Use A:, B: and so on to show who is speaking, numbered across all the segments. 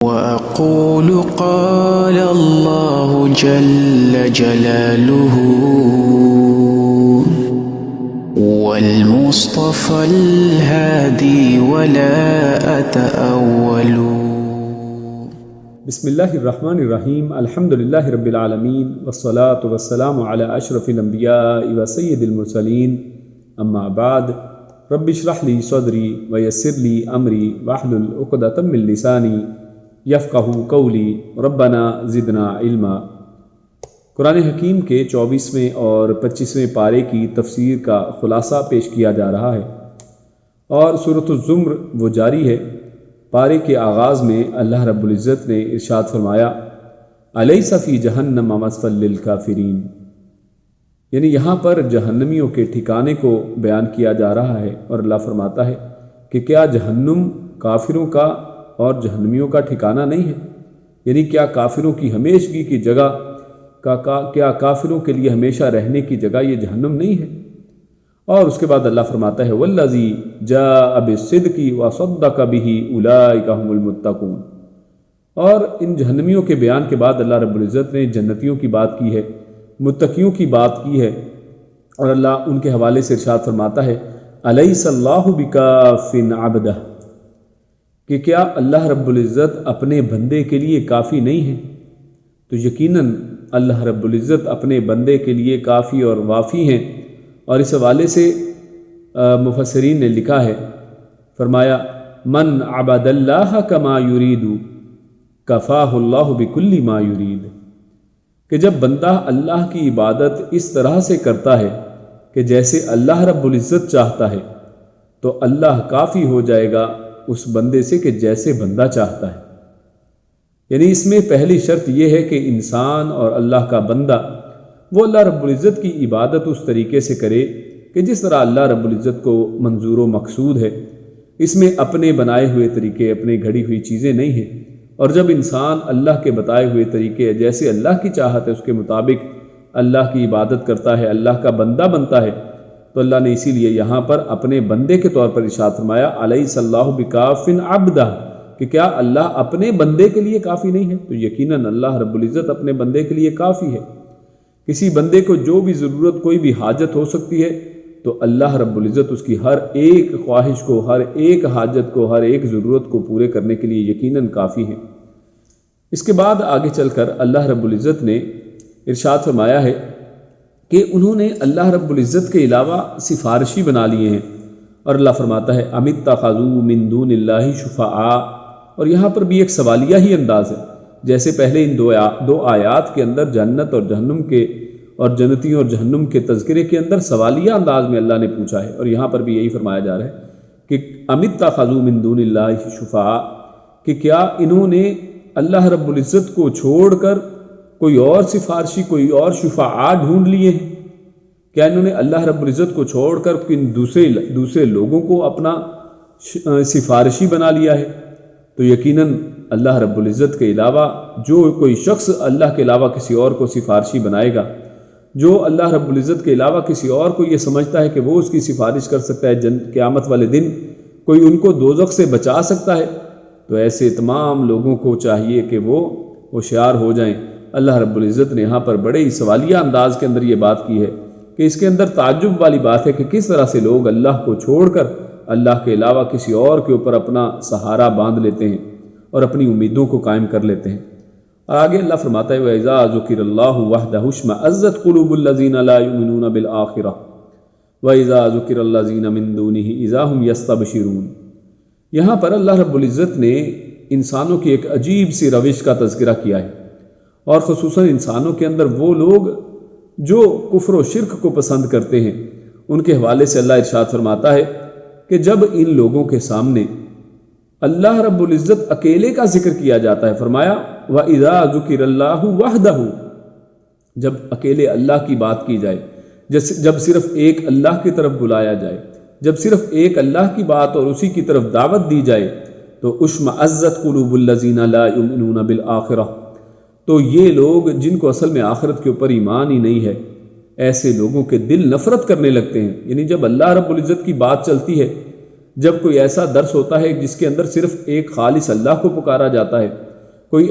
A: وأقول قال الله جل جلاله والمصطفى الهادي ولا أتأول.
B: بسم اللہ الرحمن الرحیم، الحمدللہ رب العالمین والصلاة والسلام علی اشرف الانبیاء وسید المرسلین، اما بعد، رب اشرح لی صدری ویسر لی امری واحلل عقدۃ من لسانی یفقہوا قولی ربنا زدنا علما۔ قرآن حکیم کے 24ویں اور 25ویں پارے کی تفسیر کا خلاصہ پیش کیا جا رہا ہے، اور سورۃ الزمر وہ جاری ہے۔ پارے کے آغاز میں اللہ رب العزت نے ارشاد فرمایا، الیس فی جہنم مثوی للکافرین، یعنی یہاں پر جہنمیوں کے ٹھکانے کو بیان کیا جا رہا ہے، اور اللہ فرماتا ہے کہ کیا جہنم کافروں کا اور جہنمیوں کا ٹھکانہ نہیں ہے؟ یعنی کیا کافروں کی ہمیشگی کی جگہ کیا کافروں کے لیے ہمیشہ رہنے کی جگہ یہ جہنم نہیں ہے؟ اور اس کے بعد اللہ فرماتا ہے والذی جاء بالصدق وصدق به اولئک هم المتقون، اور ان جہنمیوں کے بیان کے بعد اللہ رب العزت نے جنتیوں کی بات کی ہے، متقیوں کی بات کی ہے، اور اللہ ان کے حوالے سے ارشاد فرماتا ہے الیس اللہ بکاف عبدہ، کہ کیا اللہ رب العزت اپنے بندے کے لیے کافی نہیں ہے؟ تو یقیناً اللہ رب العزت اپنے بندے کے لیے کافی اور وافی ہیں، اور اس حوالے سے مفسرین نے لکھا ہے، فرمایا من عبد اللہ کما یرید کفاہ اللہ بکل ما یرید، کہ جب بندہ اللہ کی عبادت اس طرح سے کرتا ہے کہ جیسے اللہ رب العزت چاہتا ہے، تو اللہ کافی ہو جائے گا اس بندے سے کہ جیسے بندہ چاہتا ہے۔ یعنی اس میں پہلی شرط یہ ہے کہ انسان اور اللہ کا بندہ وہ اللہ رب العزت کی عبادت اس طریقے سے کرے کہ جس طرح اللہ رب العزت کو منظور و مقصود ہے۔ اس میں اپنے بنائے ہوئے طریقے، اپنے گھڑی ہوئی چیزیں نہیں ہیں، اور جب انسان اللہ کے بتائے ہوئے طریقے جیسے اللہ کی چاہت ہے اس کے مطابق اللہ کی عبادت کرتا ہے، اللہ کا بندہ بنتا ہے، تو اللہ نے اسی لیے یہاں پر اپنے بندے کے طور پر ارشاد فرمایا الیس اللہ بکاف عبدہ، کہ کیا اللہ اپنے بندے کے لیے کافی نہیں ہے؟ تو یقیناً اللہ رب العزت اپنے بندے کے لیے کافی ہے۔ کسی بندے کو جو بھی ضرورت، کوئی بھی حاجت ہو سکتی ہے، تو اللہ رب العزت اس کی ہر ایک خواہش کو، ہر ایک حاجت کو، ہر ایک ضرورت کو پورے کرنے کے لیے یقیناً کافی ہے۔ اس کے بعد آگے چل کر اللہ رب العزت نے ارشاد فرمایا ہے کہ انہوں نے اللہ رب العزت کے علاوہ سفارشی بنا لیے ہیں، اور اللہ فرماتا ہے ام اتخذوا من دون اللہ شفعاء، اور یہاں پر بھی ایک سوالیہ ہی انداز ہے، جیسے پہلے ان دو آیات کے اندر جنت اور جہنم کے، اور جنتیوں اور جہنم کے تذکرے کے اندر سوالیہ انداز میں اللہ نے پوچھا ہے، اور یہاں پر بھی یہی فرمایا جا رہا ہے کہ ام اتخذوا من دون اللہ شفعاء، کہ کیا انہوں نے اللہ رب العزت کو چھوڑ کر کوئی اور سفارشی، کوئی اور شفعاء ڈھونڈ لیے ہیں؟ کیا انہوں نے اللہ رب العزت کو چھوڑ کر دوسرے لوگوں کو اپنا سفارشی بنا لیا ہے؟ تو یقیناً اللہ رب العزت کے علاوہ جو کوئی شخص اللہ کے علاوہ کسی اور کو سفارشی بنائے گا، جو اللہ رب العزت کے علاوہ کسی اور کو یہ سمجھتا ہے کہ وہ اس کی سفارش کر سکتا ہے، قیامت والے دن کوئی ان کو دوزخ سے بچا سکتا ہے، تو ایسے تمام لوگوں کو چاہیے کہ وہ ہوشیار ہو جائیں۔ اللہ رب العزت نے یہاں پر بڑے ہی سوالیہ انداز کے اندر یہ بات کی ہے کہ اس کے اندر تعجب والی بات ہے کہ کس طرح سے لوگ اللہ کو چھوڑ کر اللہ کے علاوہ کسی اور کے اوپر اپنا سہارا باندھ لیتے ہیں اور اپنی امیدوں کو قائم کر لیتے ہیں۔ اور آگے اللہ فرماتا ہے وَإِذَا ذُكِرَ اللَّهُ وَحْدَهُ اشْمَأَزَّتْ قُلُوبُ الَّذِينَ لَا يُؤْمِنُونَ بِالْآخِرَةِ وَإِذَا ذُكِرَ الَّذِينَ مِن دُونِهِ إِذَا هُمْ يَسْتَبْشِرُونَ۔ یہاں پر اللہ رب العزت نے انسانوں کی ایک عجیب سی روش کا تذکرہ کیا ہے، اور خصوصاً انسانوں کے اندر وہ لوگ جو کفر و شرک کو پسند کرتے ہیں، ان کے حوالے سے اللہ ارشاد فرماتا ہے کہ جب ان لوگوں کے سامنے اللہ رب العزت اکیلے کا ذکر کیا جاتا ہے، فرمایا وَإِذَا ذُكِرَ اللَّهُ وَحْدَهُ، جب اکیلے اللہ کی بات کی جائے، جب صرف ایک اللہ کی طرف بلایا جائے، جب صرف ایک اللہ کی بات اور اسی کی طرف دعوت دی جائے، تو اشمئزت قلوب الذین لا یؤمنون بالآخرہ، تو یہ لوگ جن کو اصل میں آخرت کے اوپر ایمان ہی نہیں ہے، ایسے لوگوں کے دل نفرت کرنے لگتے ہیں۔ یعنی جب اللہ رب العزت کی بات چلتی ہے، جب کوئی ایسا درس ہوتا ہے جس کے اندر صرف ایک خالص اللہ کو پکارا جاتا ہے، کوئی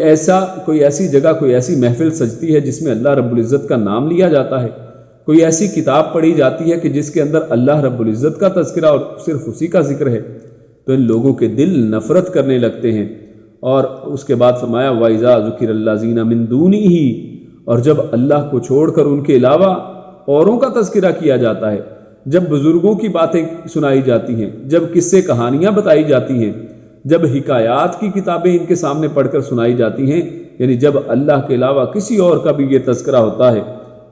B: ایسی جگہ، کوئی ایسی محفل سجتی ہے جس میں اللہ رب العزت کا نام لیا جاتا ہے، کوئی ایسی کتاب پڑھی جاتی ہے کہ جس کے اندر اللہ رب العزت کا تذکرہ اور صرف اسی کا ذکر ہے، تو ان لوگوں کے دل نفرت کرنے لگتے ہیں۔ اور اس کے بعد فرمایا وَإِذَا ذُكِرَ الَّذِينَ مِن دُونِهِ، اور جب اللہ کو چھوڑ کر ان کے علاوہ اوروں کا تذکرہ کیا جاتا ہے، جب بزرگوں کی باتیں سنائی جاتی ہیں، جب قصے کہانیاں بتائی جاتی ہیں، جب حکایات کی کتابیں ان کے سامنے پڑھ کر سنائی جاتی ہیں، یعنی جب اللہ کے علاوہ کسی اور کا بھی یہ تذکرہ ہوتا ہے،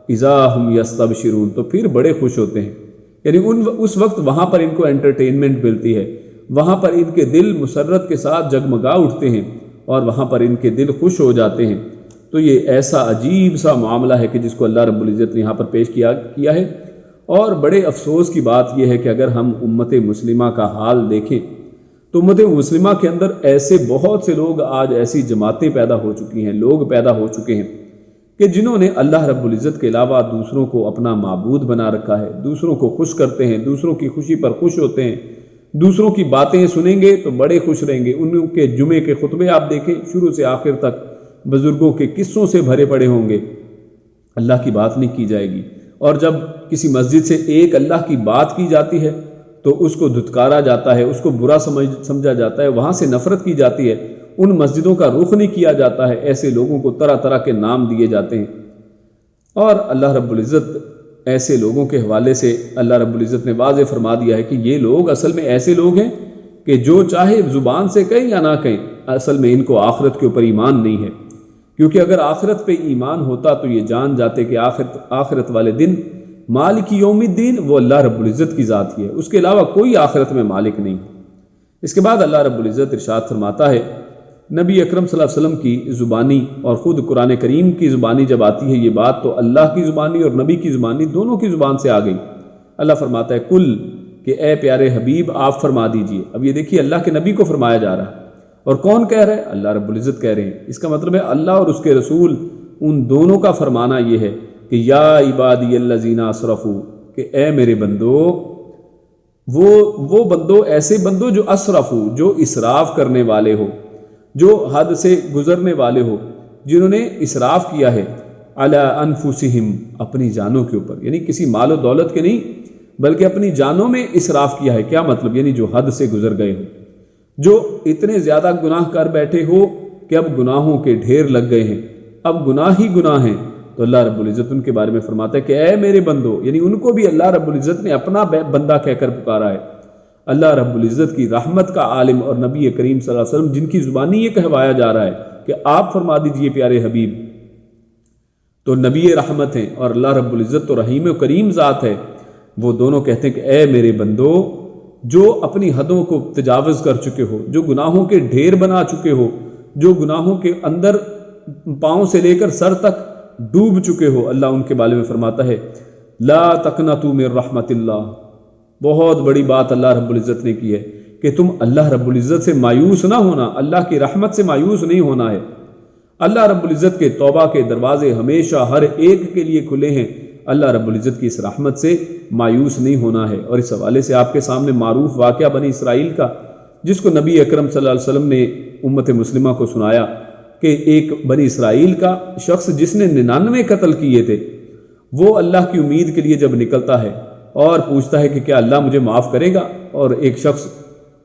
B: اذا ہم یستبشرون، تو پھر بڑے خوش ہوتے ہیں۔ یعنی اس وقت وہاں پر ان کو انٹرٹینمنٹ ملتی ہے، وہاں پر ان کے دل مسرت کے ساتھ جگمگا اٹھتے ہیں اور وہاں پر ان کے دل خوش ہو جاتے ہیں۔ تو یہ ایسا عجیب سا معاملہ ہے کہ جس کو اللہ رب العزت نے یہاں پر پیش کیا ہے۔ اور بڑے افسوس کی بات یہ ہے کہ اگر ہم امت مسلمہ کا حال دیکھیں تو امت مسلمہ کے اندر ایسے بہت سے لوگ، آج ایسی جماعتیں پیدا ہو چکی ہیں، لوگ پیدا ہو چکے ہیں کہ جنہوں نے اللہ رب العزت کے علاوہ دوسروں کو اپنا معبود بنا رکھا ہے، دوسروں کو خوش کرتے ہیں، دوسروں کی خوشی پر خوش ہوتے ہیں، دوسروں کی باتیں سنیں گے تو بڑے خوش رہیں گے۔ ان کے جمعے کے خطبے آپ دیکھیں، شروع سے آخر تک بزرگوں کے قصوں سے بھرے پڑے ہوں گے، اللہ کی بات نہیں کی جائے گی۔ اور جب کسی مسجد سے ایک اللہ کی بات کی جاتی ہے تو اس کو دھتکارا جاتا ہے، اس کو برا سمجھا جاتا ہے، وہاں سے نفرت کی جاتی ہے، ان مسجدوں کا رخ نہیں کیا جاتا ہے، ایسے لوگوں کو طرح طرح کے نام دیے جاتے ہیں۔ اور اللہ رب العزت ایسے لوگوں کے حوالے سے اللہ رب العزت نے واضح فرما دیا ہے کہ یہ لوگ اصل میں ایسے لوگ ہیں کہ جو چاہے زبان سے کہیں یا نہ کہیں، اصل میں ان کو آخرت کے اوپر ایمان نہیں ہے، کیونکہ اگر آخرت پہ ایمان ہوتا تو یہ جان جاتے کہ آخرت والے دن مالک یوم الدین وہ اللہ رب العزت کی ذات ہی ہے، اس کے علاوہ کوئی آخرت میں مالک نہیں۔ اس کے بعد اللہ رب العزت ارشاد فرماتا ہے، نبی اکرم صلی اللہ علیہ وسلم کی زبانی اور خود قرآن کریم کی زبانی جب آتی ہے یہ بات، تو اللہ کی زبانی اور نبی کی زبانی دونوں کی زبان سے آ گئی۔ اللہ فرماتا ہے کل، کہ اے پیارے حبیب آپ فرما دیجئے۔ اب یہ دیکھیے اللہ کے نبی کو فرمایا جا رہا ہے، اور کون کہہ رہا ہے؟ اللہ رب العزت کہہ رہے ہیں۔ اس کا مطلب ہے اللہ اور اس کے رسول ان دونوں کا فرمانا یہ ہے کہ یا عبادی الذین اسرفوا، کہ اے میرے بندو، وہ بندو، ایسے بندو جو اسرفوا، جو اسراف کرنے والے ہو، جو حد سے گزرنے والے ہو، جنہوں نے اسراف کیا ہے علی انفسہم، اپنی جانوں کے اوپر، یعنی کسی مال و دولت کے نہیں بلکہ اپنی جانوں میں اسراف کیا ہے۔ کیا مطلب؟ یعنی جو حد سے گزر گئے ہو، جو اتنے زیادہ گناہ کر بیٹھے ہو کہ اب گناہوں کے ڈھیر لگ گئے ہیں، اب گناہ ہی گناہ ہیں، تو اللہ رب العزت ان کے بارے میں فرماتا ہے کہ اے میرے بندو، یعنی ان کو بھی اللہ رب العزت نے اپنا بندہ کہہ کر پکارا ہے۔ اللہ رب العزت کی رحمت کا عالم اور نبی کریم صلی اللہ علیہ وسلم جن کی زبانی یہ کہوایا جا رہا ہے کہ آپ فرما دیجئے پیارے حبیب، تو نبی رحمت ہیں اور اللہ رب العزت تو رحیم و کریم ذات ہے، وہ دونوں کہتے ہیں کہ اے میرے بندو جو اپنی حدوں کو تجاوز کر چکے ہو، جو گناہوں کے ڈھیر بنا چکے ہو، جو گناہوں کے اندر پاؤں سے لے کر سر تک ڈوب چکے ہو، اللہ ان کے بارے میں فرماتا ہے لا تقنطوا من رحمت اللہ۔ بہت بڑی بات اللہ رب العزت نے کی ہے کہ تم اللہ رب العزت سے مایوس نہ ہونا، اللہ کی رحمت سے مایوس نہیں ہونا ہے۔ اللہ رب العزت کے توبہ کے دروازے ہمیشہ ہر ایک کے لیے کھلے ہیں، اللہ رب العزت کی اس رحمت سے مایوس نہیں ہونا ہے۔ اور اس حوالے سے آپ کے سامنے معروف واقعہ بنی اسرائیل کا، جس کو نبی اکرم صلی اللہ علیہ وسلم نے امت مسلمہ کو سنایا، کہ ایک بنی اسرائیل کا شخص جس نے 99 قتل کیے تھے، وہ اللہ کی امید کے لیے جب نکلتا ہے اور پوچھتا ہے کہ کیا اللہ مجھے معاف کرے گا، اور ایک شخص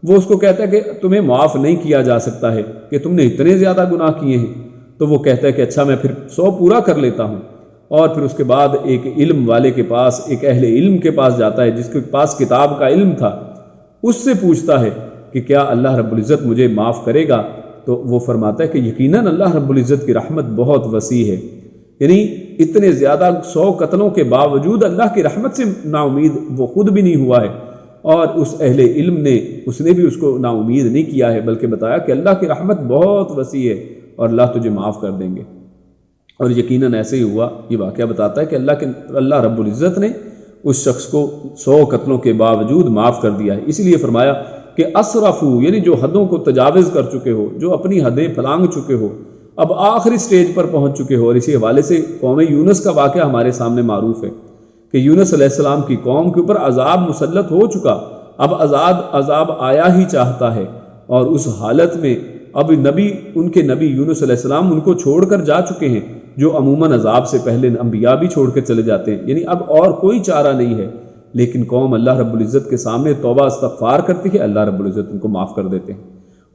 B: وہ اس کو کہتا ہے کہ تمہیں معاف نہیں کیا جا سکتا ہے کہ تم نے اتنے زیادہ گناہ کیے ہیں، تو وہ کہتا ہے کہ اچھا میں پھر 100 پورا کر لیتا ہوں۔ اور پھر اس کے بعد ایک علم والے کے پاس، ایک اہل علم کے پاس جاتا ہے جس کے پاس کتاب کا علم تھا، اس سے پوچھتا ہے کہ کیا اللہ رب العزت مجھے معاف کرے گا، تو وہ فرماتا ہے کہ یقیناً اللہ رب العزت کی رحمت بہت وسیع ہے۔ یعنی اتنے زیادہ 100 قتلوں کے باوجود اللہ کی رحمت سے نا امید وہ خود بھی نہیں ہوا ہے، اور اس اہل علم نے بھی اس کو نا امید نہیں کیا ہے، بلکہ بتایا کہ اللہ کی رحمت بہت وسیع ہے اور اللہ تجھے معاف کر دیں گے۔ اور یقیناً ایسے ہی ہوا۔ یہ واقعہ بتاتا ہے کہ اللہ رب العزت نے اس شخص کو 100 قتلوں کے باوجود معاف کر دیا ہے۔ اسی لیے فرمایا کہ اسرفو، یعنی جو حدوں کو تجاوز کر چکے ہو، جو اپنی حدیں پھلانگ چکے ہو، اب آخری سٹیج پر پہنچ چکے ہو۔ اور اسی حوالے سے قوم یونس کا واقعہ ہمارے سامنے معروف ہے کہ یونس علیہ السلام کی قوم کے اوپر عذاب مسلط ہو چکا، اب عذاب آیا ہی چاہتا ہے، اور اس حالت میں اب ان کے نبی یونس علیہ السلام ان کو چھوڑ کر جا چکے ہیں، جو عموماً عذاب سے پہلے انبیاء بھی چھوڑ کے چلے جاتے ہیں، یعنی اب اور کوئی چارہ نہیں ہے۔ لیکن قوم اللہ رب العزت کے سامنے توبہ استغفار کرتی ہے، اللہ رب العزت ان کو معاف کر دیتے ہیں،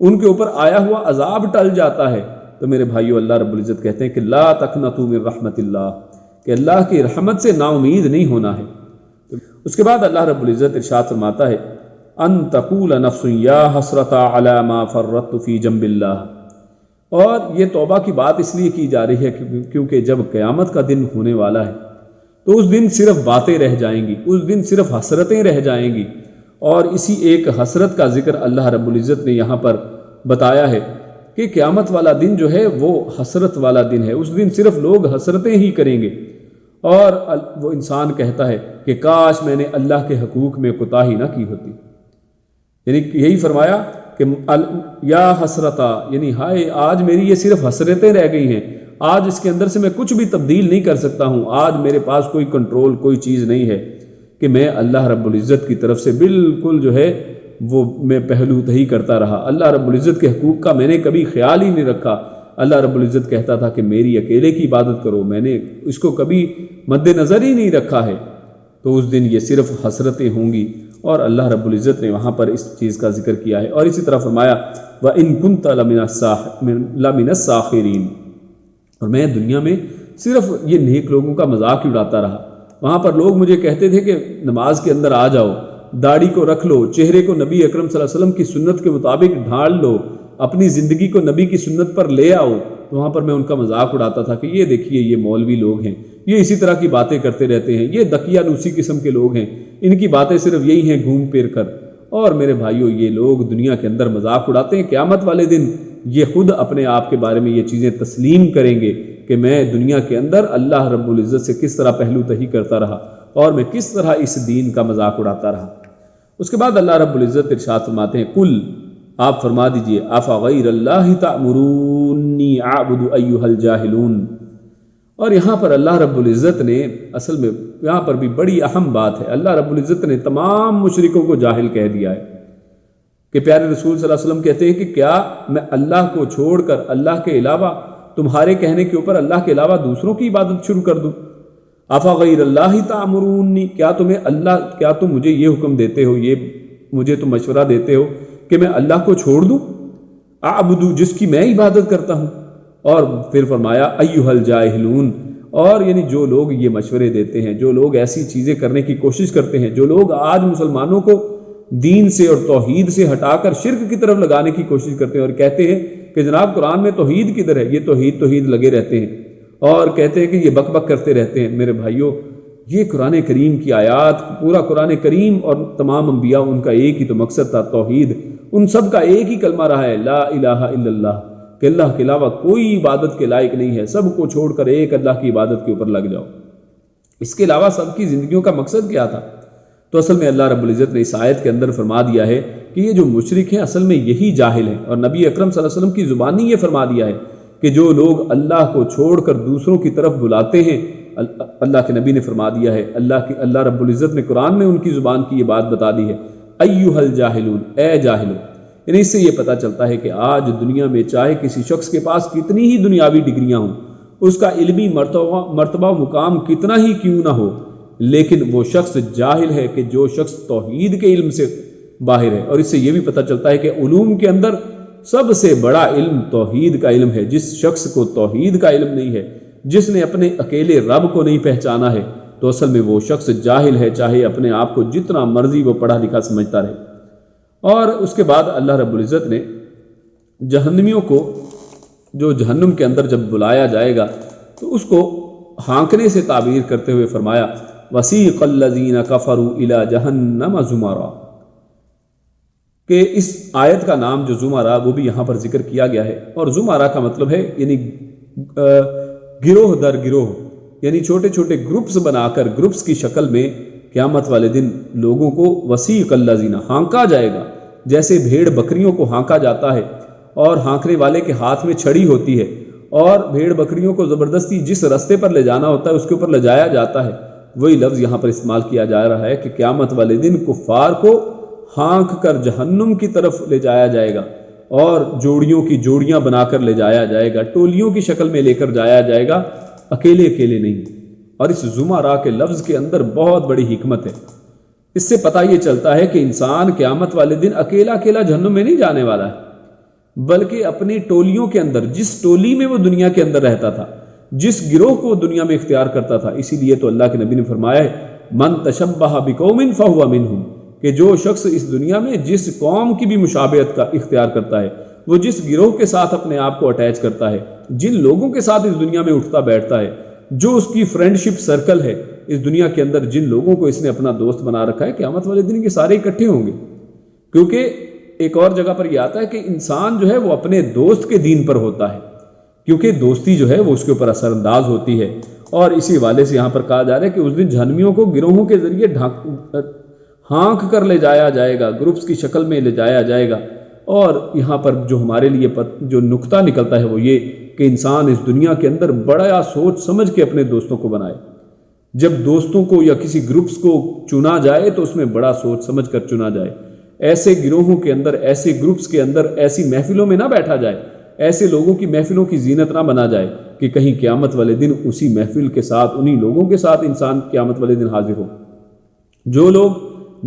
B: ان کے اوپر آیا ہوا عذاب ٹل جاتا ہے۔ تو میرے بھائیو، اللہ رب العزت کہتے ہیں کہ لا تقنطوا من رحمت اللہ، کہ اللہ کی رحمت سے نا امید نہیں ہونا ہے۔ اس کے بعد اللہ رب العزت ارشاد فرماتا ہے ان تقول نفس یا حسرۃ علی ما فرطت فی جنب اللہ، اور یہ توبہ کی بات اس لیے کی جا رہی ہے کیونکہ جب قیامت کا دن ہونے والا ہے تو اس دن صرف باتیں رہ جائیں گی، اس دن صرف حسرتیں رہ جائیں گی، اور اسی ایک حسرت کا ذکر اللہ رب العزت نے یہاں پر بتایا ہے کہ قیامت والا دن جو ہے وہ حسرت والا دن ہے، اس دن صرف لوگ حسرتیں ہی کریں گے، اور وہ انسان کہتا ہے کہ کاش میں نے اللہ کے حقوق میں کوتاہی نہ کی ہوتی۔ یعنی یہی فرمایا کہ یا حسرتا، یعنی ہائے آج میری یہ صرف حسرتیں رہ گئی ہیں، آج اس کے اندر سے میں کچھ بھی تبدیل نہیں کر سکتا ہوں، آج میرے پاس کوئی کنٹرول، کوئی چیز نہیں ہے کہ میں اللہ رب العزت کی طرف سے بالکل جو ہے وہ میں پہلو تہی کرتا رہا، اللہ رب العزت کے حقوق کا میں نے کبھی خیال ہی نہیں رکھا۔ اللہ رب العزت کہتا تھا کہ میری اکیلے کی عبادت کرو، میں نے اس کو کبھی مد نظر ہی نہیں رکھا ہے، تو اس دن یہ صرف حسرتیں ہوں گی، اور اللہ رب العزت نے وہاں پر اس چیز کا ذکر کیا ہے۔ اور اسی طرح فرمایا وَإِن كُنْتَ لَمِنَ السَّاخِرِينَ، اور میں دنیا میں صرف یہ نیک لوگوں کا مذاق ہی اڑاتا رہا، وہاں پر لوگ مجھے کہتے تھے کہ نماز کے اندر آ جاؤ، داڑھی کو رکھ لو، چہرے کو نبی اکرم صلی اللہ علیہ وسلم کی سنت کے مطابق ڈھال لو، اپنی زندگی کو نبی کی سنت پر لے آؤ، تو وہاں پر میں ان کا مذاق اڑاتا تھا کہ یہ دیکھیے یہ مولوی لوگ ہیں، یہ اسی طرح کی باتیں کرتے رہتے ہیں، یہ دقیانوسی قسم کے لوگ ہیں، ان کی باتیں صرف یہی ہیں گھوم پھر کر۔ اور میرے بھائیوں، یہ لوگ دنیا کے اندر مذاق اڑاتے ہیں، قیامت والے دن یہ خود اپنے آپ کے بارے میں یہ چیزیں تسلیم کریں گے کہ میں دنیا کے اندر اللہ رب العزت سے کس طرح پہلو تہی کرتا رہا، اور میں کس طرح اس دین کا مذاق اڑاتا رہا۔ اس کے بعد اللہ رب العزت ارشاد فرماتے ہیں قل، آپ فرما دیجئے افغیر اللہ تأمرونی اعبد ایھا الجاہلون۔ اور یہاں پر اللہ رب العزت نے اصل میں یہاں پر بھی بڑی اہم بات ہے، اللہ رب العزت نے تمام مشرکوں کو جاہل کہہ دیا ہے کہ پیارے رسول صلی اللہ علیہ وسلم کہتے ہیں کہ کیا میں اللہ کو چھوڑ کر اللہ کے علاوہ تمہارے کہنے کے اوپر اللہ کے علاوہ دوسروں کی عبادت شروع کر دوں؟ افغیر اللہ تأمرونی، کیا تم مجھے یہ حکم دیتے ہو، یہ مجھے تم مشورہ دیتے ہو کہ میں اللہ کو چھوڑ دوں، اعبدو جس کی میں عبادت کرتا ہوں؟ اور پھر فرمایا ایھا الجاہلون، اور یعنی جو لوگ یہ مشورے دیتے ہیں، جو لوگ ایسی چیزیں کرنے کی کوشش کرتے ہیں، جو لوگ آج مسلمانوں کو دین سے اور توحید سے ہٹا کر شرک کی طرف لگانے کی کوشش کرتے ہیں اور کہتے ہیں کہ جناب قرآن میں توحید کدھر ہے، یہ توحید لگے رہتے ہیں اور کہتے ہیں کہ یہ بک بک کرتے رہتے ہیں۔ میرے بھائیوں، یہ قرآن کریم کی آیات، پورا قرآن کریم اور تمام انبیاء، ان کا ایک ہی تو مقصد تھا، توحید، ان سب کا ایک ہی کلمہ رہا ہے لا الہ الا اللہ، کہ اللہ کے علاوہ کوئی عبادت کے لائق نہیں ہے، سب کو چھوڑ کر ایک اللہ کی عبادت کے اوپر لگ جاؤ۔ اس کے علاوہ سب کی زندگیوں کا مقصد کیا تھا؟ تو اصل میں اللہ رب العزت نے اس آیت کے اندر فرما دیا ہے کہ یہ جو مشرک ہیں اصل میں یہی جاہل ہیں، اور نبی اکرم صلی اللہ علیہ وسلم کی زبانی یہ فرما دیا ہے کہ جو لوگ اللہ کو چھوڑ کر دوسروں کی طرف بلاتے ہیں، اللہ کے نبی نے فرما دیا ہے، اللہ رب العزت نے قرآن میں ان کی زبان کی یہ بات بتا دی ہے ایھا الجاہلون، اے جاہلو۔ یعنی اس سے یہ پتہ چلتا ہے کہ آج دنیا میں چاہے کسی شخص کے پاس کتنی ہی دنیاوی ڈگریاں ہوں، اس کا علمی مرتبہ مقام کتنا ہی کیوں نہ ہو، لیکن وہ شخص جاہل ہے کہ جو شخص توحید کے علم سے باہر ہے۔ اور اس سے یہ بھی پتہ چلتا ہے کہ علوم کے اندر سب سے بڑا علم توحید کا علم ہے۔ جس شخص کو توحید کا علم نہیں ہے، جس نے اپنے اکیلے رب کو نہیں پہچانا ہے، تو اصل میں وہ شخص جاہل ہے، چاہے اپنے آپ کو جتنا مرضی وہ پڑھا لکھا سمجھتا رہے۔ اور اس کے بعد اللہ رب العزت نے جہنمیوں کو، جو جہنم کے اندر جب بلایا جائے گا تو اس کو ہانکنے سے تعبیر کرتے ہوئے فرمایا وسیق الذین کفروا الی جہنم زمرا، کہ اس آیت کا نام جو زمرہ وہ بھی یہاں پر ذکر کیا گیا ہے، اور زمرہ کا مطلب ہے یعنی گروہ در گروہ، یعنی چھوٹے چھوٹے گروپس بنا کر، گروپس کی شکل میں قیامت والے دن لوگوں کو وسیق الذین ہانکا جائے گا، جیسے بھیڑ بکریوں کو ہانکا جاتا ہے اور ہانکنے والے کے ہاتھ میں چھڑی ہوتی ہے، اور بھیڑ بکریوں کو زبردستی جس راستے پر لے جانا ہوتا ہے اس کے اوپر لے جایا جاتا ہے، وہی لفظ یہاں پر استعمال کیا جا رہا ہے کہ قیامت والے دن کفار کو ہانک کر جہنم کی طرف لے جایا جائے گا۔ اور جوڑیوں کی جوڑیاں بنا کر لے جایا جائے گا، ٹولیوں کی شکل میں لے کر جایا جائے گا، اکیلے اکیلے نہیں۔ اور اس زمرہ کے لفظ کے اندر بہت بڑی حکمت ہے۔ اس سے پتہ یہ چلتا ہے کہ انسان قیامت والے دن اکیلا اکیلا جہنم میں نہیں جانے والا ہے، بلکہ اپنی ٹولیوں کے اندر، جس ٹولی میں وہ دنیا کے اندر رہتا تھا، جس گروہ کو وہ دنیا میں اختیار کرتا تھا۔ اسی لیے تو اللہ کے نبی نے فرمایا ہے من تشبہ بقوم فہو منہم، کہ جو شخص اس دنیا میں جس قوم کی بھی مشابہت کا اختیار کرتا ہے، وہ جس گروہ کے ساتھ اپنے آپ کو اٹیچ کرتا ہے، جن لوگوں کے ساتھ اس دنیا میں اٹھتا بیٹھتا ہے، جو اس کی فرینڈشپ سرکل ہے اس دنیا کے اندر، جن لوگوں کو اس نے اپنا دوست بنا رکھا ہے، قیامت والے دن کے سارے اکٹھے ہوں گے۔ کیونکہ ایک اور جگہ پر یہ آتا ہے کہ انسان جو ہے وہ اپنے دوست کے دین پر ہوتا ہے، کیونکہ دوستی جو ہے وہ اس کے اوپر اثر انداز ہوتی ہے۔ اور اسی والے سے یہاں پر کہا جا رہا ہے کہ اس دن جہنمیوں کو گروہوں کے ذریعے ہانک کر لے جایا جائے گا، گروپس کی شکل میں لے جایا جائے گا۔ اور یہاں پر جو ہمارے لیے جو نقطہ نکلتا ہے وہ یہ کہ انسان اس دنیا کے اندر بڑا سوچ سمجھ کے اپنے دوستوں کو بنائے۔ جب دوستوں کو یا کسی گروپس کو چنا جائے تو اس میں بڑا سوچ سمجھ کر چنا جائے۔ ایسے گروہوں کے اندر، ایسے گروپس کے اندر، ایسی محفلوں میں نہ بیٹھا جائے، ایسے لوگوں کی محفلوں کی زینت نہ بنا جائے کہ کہیں قیامت والے دن اسی محفل کے ساتھ، انہی لوگوں کے ساتھ انسان قیامت والے دن حاضر ہو۔ جو لوگ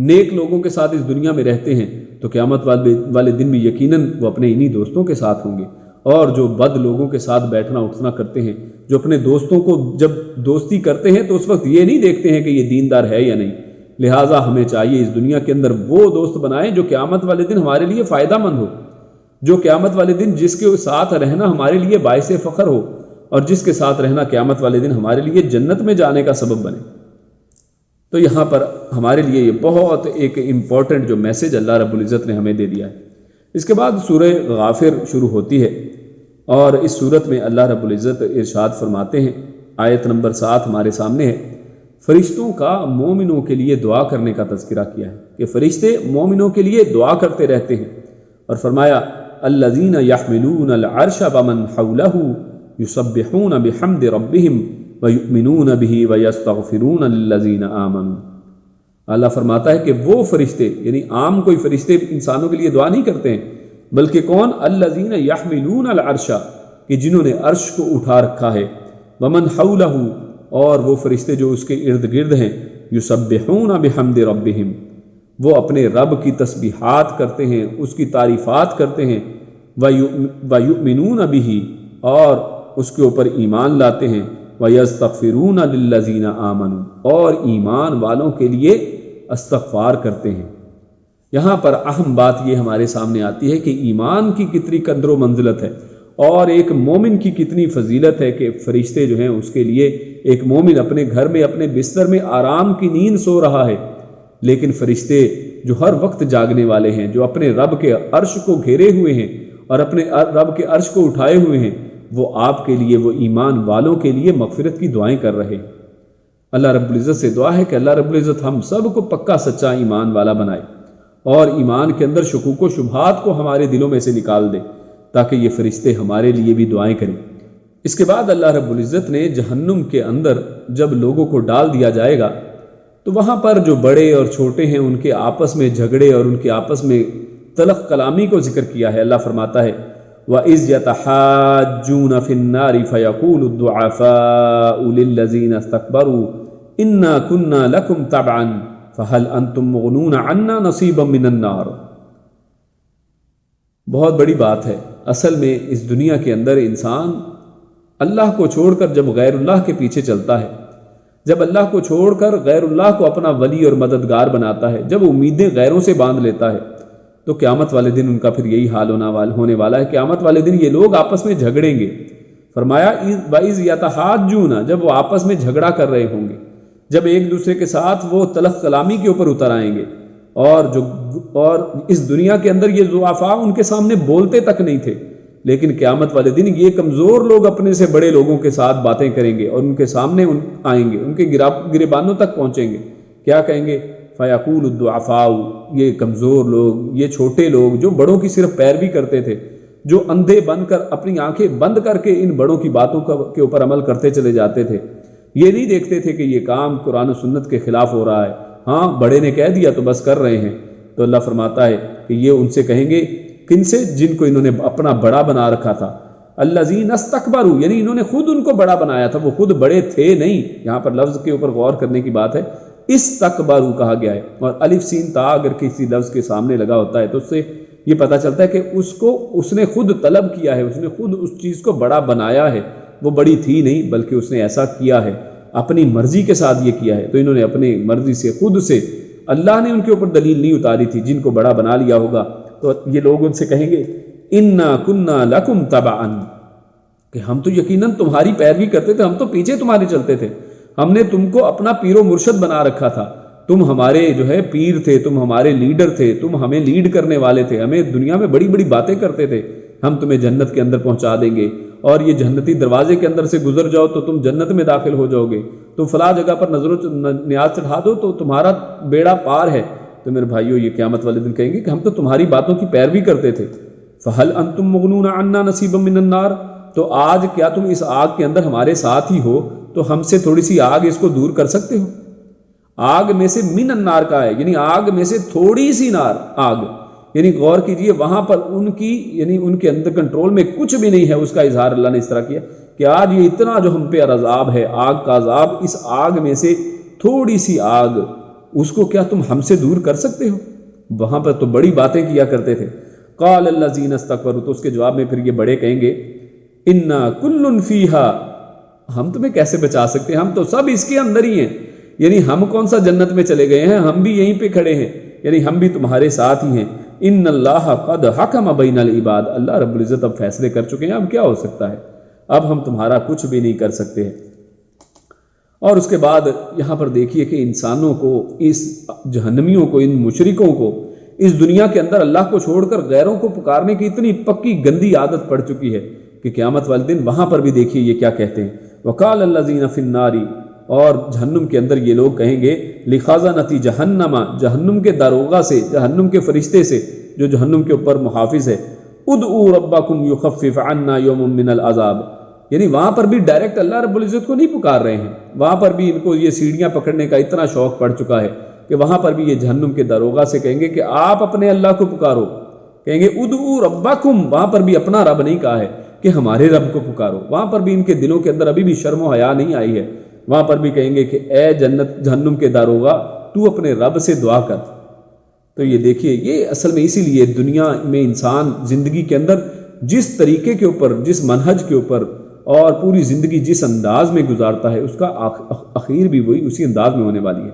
B: نیک لوگوں کے ساتھ اس دنیا میں رہتے ہیں تو قیامت والے دن بھی یقیناً وہ اپنے انہی دوستوں کے ساتھ ہوں گے۔ اور جو بد لوگوں کے ساتھ بیٹھنا اٹھنا کرتے ہیں، جو اپنے دوستوں کو جب دوستی کرتے ہیں تو اس وقت یہ نہیں دیکھتے ہیں کہ یہ دیندار ہے یا نہیں، لہٰذا ہمیں چاہیے اس دنیا کے اندر وہ دوست بنائیں جو قیامت والے دن ہمارے لیے فائدہ مند ہو، جو قیامت والے دن جس کے ساتھ رہنا ہمارے لیے باعث فخر ہو، اور جس کے ساتھ رہنا قیامت والے دن ہمارے لیے جنت میں جانے کا سبب بنے۔ تو یہاں پر ہمارے لیے یہ بہت ایک امپورٹنٹ جو میسج اللہ رب العزت نے ہمیں دے دیا ہے۔ اس کے بعد سورہ غافر شروع ہوتی ہے، اور اس صورت میں اللہ رب العزت ارشاد فرماتے ہیں، آیت نمبر 7 ہمارے سامنے ہے، فرشتوں کا مومنوں کے لیے دعا کرنے کا تذکرہ کیا ہے کہ فرشتے مومنوں کے لیے دعا کرتے رہتے ہیں، اور فرمایا الذین یحملون العرش ومن حولہ یسبحون بحمد ربہم وَيُؤْمِنُونَ بِهِ وَيَسْتَغْفِرُونَ لِلَّذِينَ آمَنُوا۔ اللہ فرماتا ہے کہ وہ فرشتے، یعنی عام کوئی فرشتے انسانوں کے لیے دعا نہیں کرتے ہیں، بلکہ کون؟ الَّذِينَ يَحْمِلُونَ الْعَرْشَ، کہ جنہوں نے عرش کو اٹھا رکھا ہے، وَمَنْ حَوْلَهُ، اور وہ فرشتے جو اس کے ارد گرد ہیں، يُسَبِّحُونَ بِحَمْدِ رَبِّهِمْ، وہ اپنے رب کی تسبیحات کرتے ہیں، اس کی تعریفات کرتے ہیں، وَيُؤْمِنُونَ بِهِ، اور اس کے اوپر ایمان لاتے ہیں، وَيَسْتَغْفِرُونَ لِلَّذِينَ آمَنُوا، اور ایمان والوں کے لیے استغفار کرتے ہیں۔ یہاں پر اہم بات یہ ہمارے سامنے آتی ہے کہ ایمان کی کتنی قدر و منزلت ہے، اور ایک مومن کی کتنی فضیلت ہے کہ فرشتے جو ہیں اس کے لیے، ایک مومن اپنے گھر میں اپنے بستر میں آرام کی نیند سو رہا ہے، لیکن فرشتے جو ہر وقت جاگنے والے ہیں، جو اپنے رب کے عرش کو گھیرے ہوئے ہیں اور اپنے رب کے عرش کو اٹھائے ہوئے ہیں، وہ آپ کے لیے، وہ ایمان والوں کے لیے مغفرت کی دعائیں کر رہے ہیں۔ اللہ رب العزت سے دعا ہے کہ اللہ رب العزت ہم سب کو پکا سچا ایمان والا بنائے، اور ایمان کے اندر شکوک و شبہات کو ہمارے دلوں میں سے نکال دے، تاکہ یہ فرشتے ہمارے لیے بھی دعائیں کریں۔ اس کے بعد اللہ رب العزت نے جہنم کے اندر جب لوگوں کو ڈال دیا جائے گا تو وہاں پر جو بڑے اور چھوٹے ہیں ان کے آپس میں جھگڑے اور ان کے آپس میں تلخ کلامی کو ذکر کیا ہے۔ اللہ فرماتا ہے وَإِذْ يَتَحَاجُّونَ فِي النَّارِ فَيَقُولُ الضُّعَفَاءُ لِلَّذِينَ اسْتَكْبَرُوا إِنَّا كُنَّا لَكُمْ تَبْعًا فَهَلْ أَنْتُمْ مُغْنُونَ عَنَّا نَصِيبًا مِنَ النَّارِ۔ بہت بڑی بات ہے۔ اصل میں اس دنیا کے اندر انسان اللہ کو چھوڑ کر جب غیر اللہ کے پیچھے چلتا ہے، جب اللہ کو چھوڑ کر غیر اللہ کو اپنا ولی اور مددگار بناتا ہے، جب امیدیں غیروں سے باندھ لیتا ہے، تو قیامت والے دن ان کا پھر یہی حال ہونے والا ہے۔ قیامت والے دن یہ لوگ آپس میں جھگڑیں گے۔ فرمایا وَإِذْ يَتَحَاجُّونَ، جب وہ آپس میں جھگڑا کر رہے ہوں گے، جب ایک دوسرے کے ساتھ وہ تلخ کلامی کے اوپر اتر آئیں گے، اور اس دنیا کے اندر یہ ضعفاء ان کے سامنے بولتے تک نہیں تھے، لیکن قیامت والے دن یہ کمزور لوگ اپنے سے بڑے لوگوں کے ساتھ باتیں کریں گے اور ان کے سامنے آئیں گے، ان کے گریبانوں تک پہنچیں گے۔ کیا کہیں گے؟ فَيَقُولُ الضُّعَفَاءُ، یہ کمزور لوگ، یہ چھوٹے لوگ جو بڑوں کی صرف پیروی کرتے تھے، جو اندھے بن کر اپنی آنکھیں بند کر کے ان بڑوں کی باتوں کے اوپر عمل کرتے چلے جاتے تھے، یہ نہیں دیکھتے تھے کہ یہ کام قرآن و سنت کے خلاف ہو رہا ہے، ہاں بڑے نے کہہ دیا تو بس کر رہے ہیں۔ تو اللہ فرماتا ہے کہ یہ ان سے کہیں گے کن سے؟ جن کو انہوں نے اپنا بڑا بنا رکھا تھا. الذین استکبروا یعنی انہوں نے خود ان کو بڑا بنایا تھا، وہ خود بڑے تھے نہیں. یہاں پر لفظ کے اوپر غور کرنے کی بات ہے، استکبروا کہا گیا ہے، اور الف سین تا اگر کسی لفظ کے سامنے لگا ہوتا ہے تو اس سے یہ پتہ چلتا ہے کہ اس نے خود طلب کیا ہے، اس نے خود اس چیز کو بڑا بنایا ہے. وہ بڑی تھی نہیں بلکہ اس نے ایسا کیا ہے، اپنی مرضی کے ساتھ یہ کیا ہے. تو انہوں نے اپنی مرضی سے خود سے، اللہ نے ان کے اوپر دلیل نہیں اتاری تھی. جن کو بڑا بنا لیا ہوگا تو یہ لوگ ان سے کہیں گے انا کنا لکم تبعا، کہ ہم تو یقیناً تمہاری پیروی کرتے تھے، ہم تو پیچھے تمہارے چلتے تھے، ہم نے تم کو اپنا پیر و مرشد بنا رکھا تھا، تم ہمارے جو ہے پیر تھے، تم ہمارے لیڈر تھے، تم ہمیں لیڈ کرنے والے تھے، ہمیں دنیا میں بڑی بڑی باتیں کرتے تھے، ہم تمہیں جنت کے اندر پہنچا دیں گے، اور یہ جنتی دروازے کے اندر سے گزر جاؤ تو تم جنت میں داخل ہو جاؤ گے، تم فلاں جگہ پر نظر و نیاز چڑھا دو تو تمہارا بیڑا پار ہے. تو میرے بھائیو یہ قیامت والے دن کہیں گے کہ ہم تو تمہاری باتوں کی پیروی کرتے تھے. فَهَلْ أَنْتُمْ مُغْنُونَ عَنَّا نَصِيبًا مِّنَ النَّارِ، تو آج کیا تم اس آگ کے اندر ہمارے ساتھ ہی ہو تو ہم سے تھوڑی سی آگ اس کو دور کر سکتے ہو؟ آگ میں سے من النار کا ہے، یعنی آگ میں سے تھوڑی سی نار آگ، یعنی غور کیجئے وہاں پر ان کی یعنی ان کے اندر کنٹرول میں کچھ بھی نہیں ہے. اس کا اظہار اللہ نے اس طرح کیا کہ آج یہ اتنا جو ہم پہ عذاب ہے، آگ کا عذاب، اس آگ میں سے تھوڑی سی آگ، اس کو کیا تم ہم سے دور کر سکتے ہو؟ وہاں پر تو بڑی باتیں کیا کرتے تھے. قال الذین استکبروا، تو اس کے جواب میں پھر یہ بڑے کہیں گے انا کل فیہا، ہم تمہیں کیسے بچا سکتے ہیں، ہم تو سب اس کے اندر ہی ہیں، یعنی ہم کون سا جنت میں چلے گئے ہیں، ہم بھی یہیں پہ کھڑے ہیں، یعنی ہم بھی تمہارے ساتھ ہی ہیں. ان اللہ قد حکم بین العباد، اللہ رب العزت اب فیصلے کر چکے ہیں، اب کیا ہو سکتا ہے، اب ہم تمہارا کچھ بھی نہیں کر سکتے ہیں. اور اس کے بعد یہاں پر دیکھیے کہ انسانوں کو، اس جہنمیوں کو، ان مشرکوں کو اس دنیا کے اندر اللہ کو چھوڑ کر غیروں کو پکارنے کی اتنی پکی گندی عادت پڑ چکی ہے کہ قیامت والے دن وہاں پر بھی دیکھیے یہ کیا کہتے ہیں. وقال الذین فی النار، اور جہنم کے اندر یہ لوگ کہیں گے لخزنۃ جہنم، جہنم کے داروغہ سے، جہنم کے فرشتے سے جو جہنم کے اوپر محافظ ہے، ادعوا ربکم یخفف عنا یوما من العذاب، یعنی وہاں پر بھی ڈائریکٹ اللہ رب العزت کو نہیں پکار رہے ہیں، وہاں پر بھی ان کو یہ سیڑھیاں پکڑنے کا اتنا شوق پڑ چکا ہے کہ وہاں پر بھی یہ جہنم کے داروغہ سے کہیں گے کہ آپ اپنے اللہ کو پکارو، کہیں گے ادعوا ربکم، وہاں پر بھی اپنا رب نہیں کہا ہے کہ ہمارے رب کو پکارو، وہاں پر بھی ان کے دلوں کے اندر ابھی بھی شرم و حیا نہیں آئی ہے. وہاں پر بھی کہیں گے کہ اے جہنم کے داروغہ تو اپنے رب سے دعا کر. تو یہ دیکھیے، یہ اصل میں اسی لیے دنیا میں انسان زندگی کے اندر جس طریقے کے اوپر، جس منہج کے اوپر اور پوری زندگی جس انداز میں گزارتا ہے، اس کا اخیر بھی وہی اسی انداز میں ہونے والی ہے.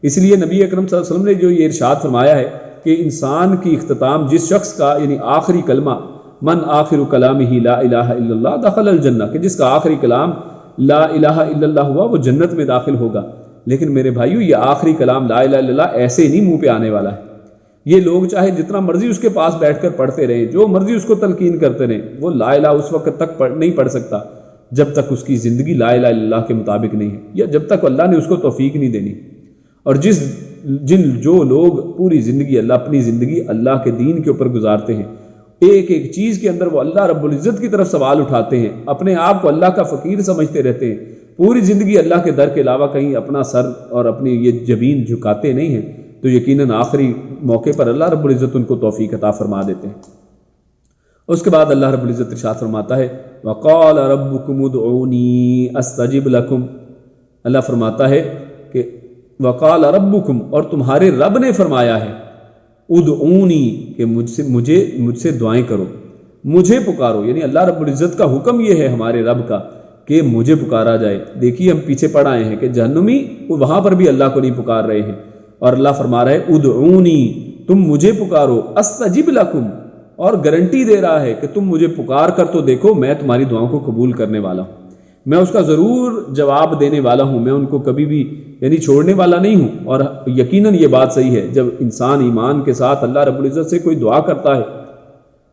B: اس لیے نبی اکرم صلی اللہ علیہ وسلم نے جو یہ ارشاد فرمایا ہے کہ انسان کی اختتام جس شخص کا یعنی آخری کلمہ، من آخر کلامہ لا الہ الا اللہ دخل الجنہ، کہ جس کا آخری کلام لا الہ الا اللہ ہوا وہ جنت میں داخل ہوگا. لیکن میرے بھائیو، یہ آخری کلام لا الہ الا اللہ ایسے نہیں منہ پہ آنے والا ہے. یہ لوگ چاہے جتنا مرضی اس کے پاس بیٹھ کر پڑھتے رہیں، جو مرضی اس کو تلقین کرتے رہیں، وہ لا الہ اس وقت تک نہیں پڑھ سکتا جب تک اس کی زندگی لا الہ الا اللہ کے مطابق نہیں ہے، یا جب تک اللہ نے اس کو توفیق نہیں دینی. اور جو لوگ پوری زندگی اپنی زندگی اللہ کے دین کے اوپر گزارتے ہیں، ایک ایک چیز کے اندر وہ اللہ رب العزت کی طرف سوال اٹھاتے ہیں، اپنے آپ کو اللہ کا فقیر سمجھتے رہتے ہیں، پوری زندگی اللہ کے در کے علاوہ کہیں اپنا سر اور اپنی یہ جبین جھکاتے نہیں ہیں، تو یقیناً آخری موقع پر اللہ رب العزت ان کو توفیق عطا فرما دیتے ہیں. اس کے بعد اللہ رب العزت ارشاد فرماتا ہے وقال ربکم ادعونی استجب لکم، اللہ فرماتا ہے کہ وقال ربکم، اور تمہارے رب نے فرمایا ہے، ادعونی، کہ مجھ سے دعائیں کرو، مجھے پکارو، یعنی اللہ رب العزت کا حکم یہ ہے ہمارے رب کا کہ مجھے پکارا جائے. دیکھیے ہم پیچھے پڑھ آئے ہیں کہ جہنمی وہاں پر بھی اللہ کو نہیں پکار رہے ہیں، اور اللہ فرما رہا ہے ادعونی، تم مجھے پکارو، استجب لکم، اور گارنٹی دے رہا ہے کہ تم مجھے پکار کر تو دیکھو، میں تمہاری دعاؤں کو قبول کرنے والا ہوں، میں اس کا ضرور جواب دینے والا ہوں، میں ان کو کبھی بھی یعنی چھوڑنے والا نہیں ہوں. اور یقیناً یہ بات صحیح ہے، جب انسان ایمان کے ساتھ اللہ رب العزت سے کوئی دعا کرتا ہے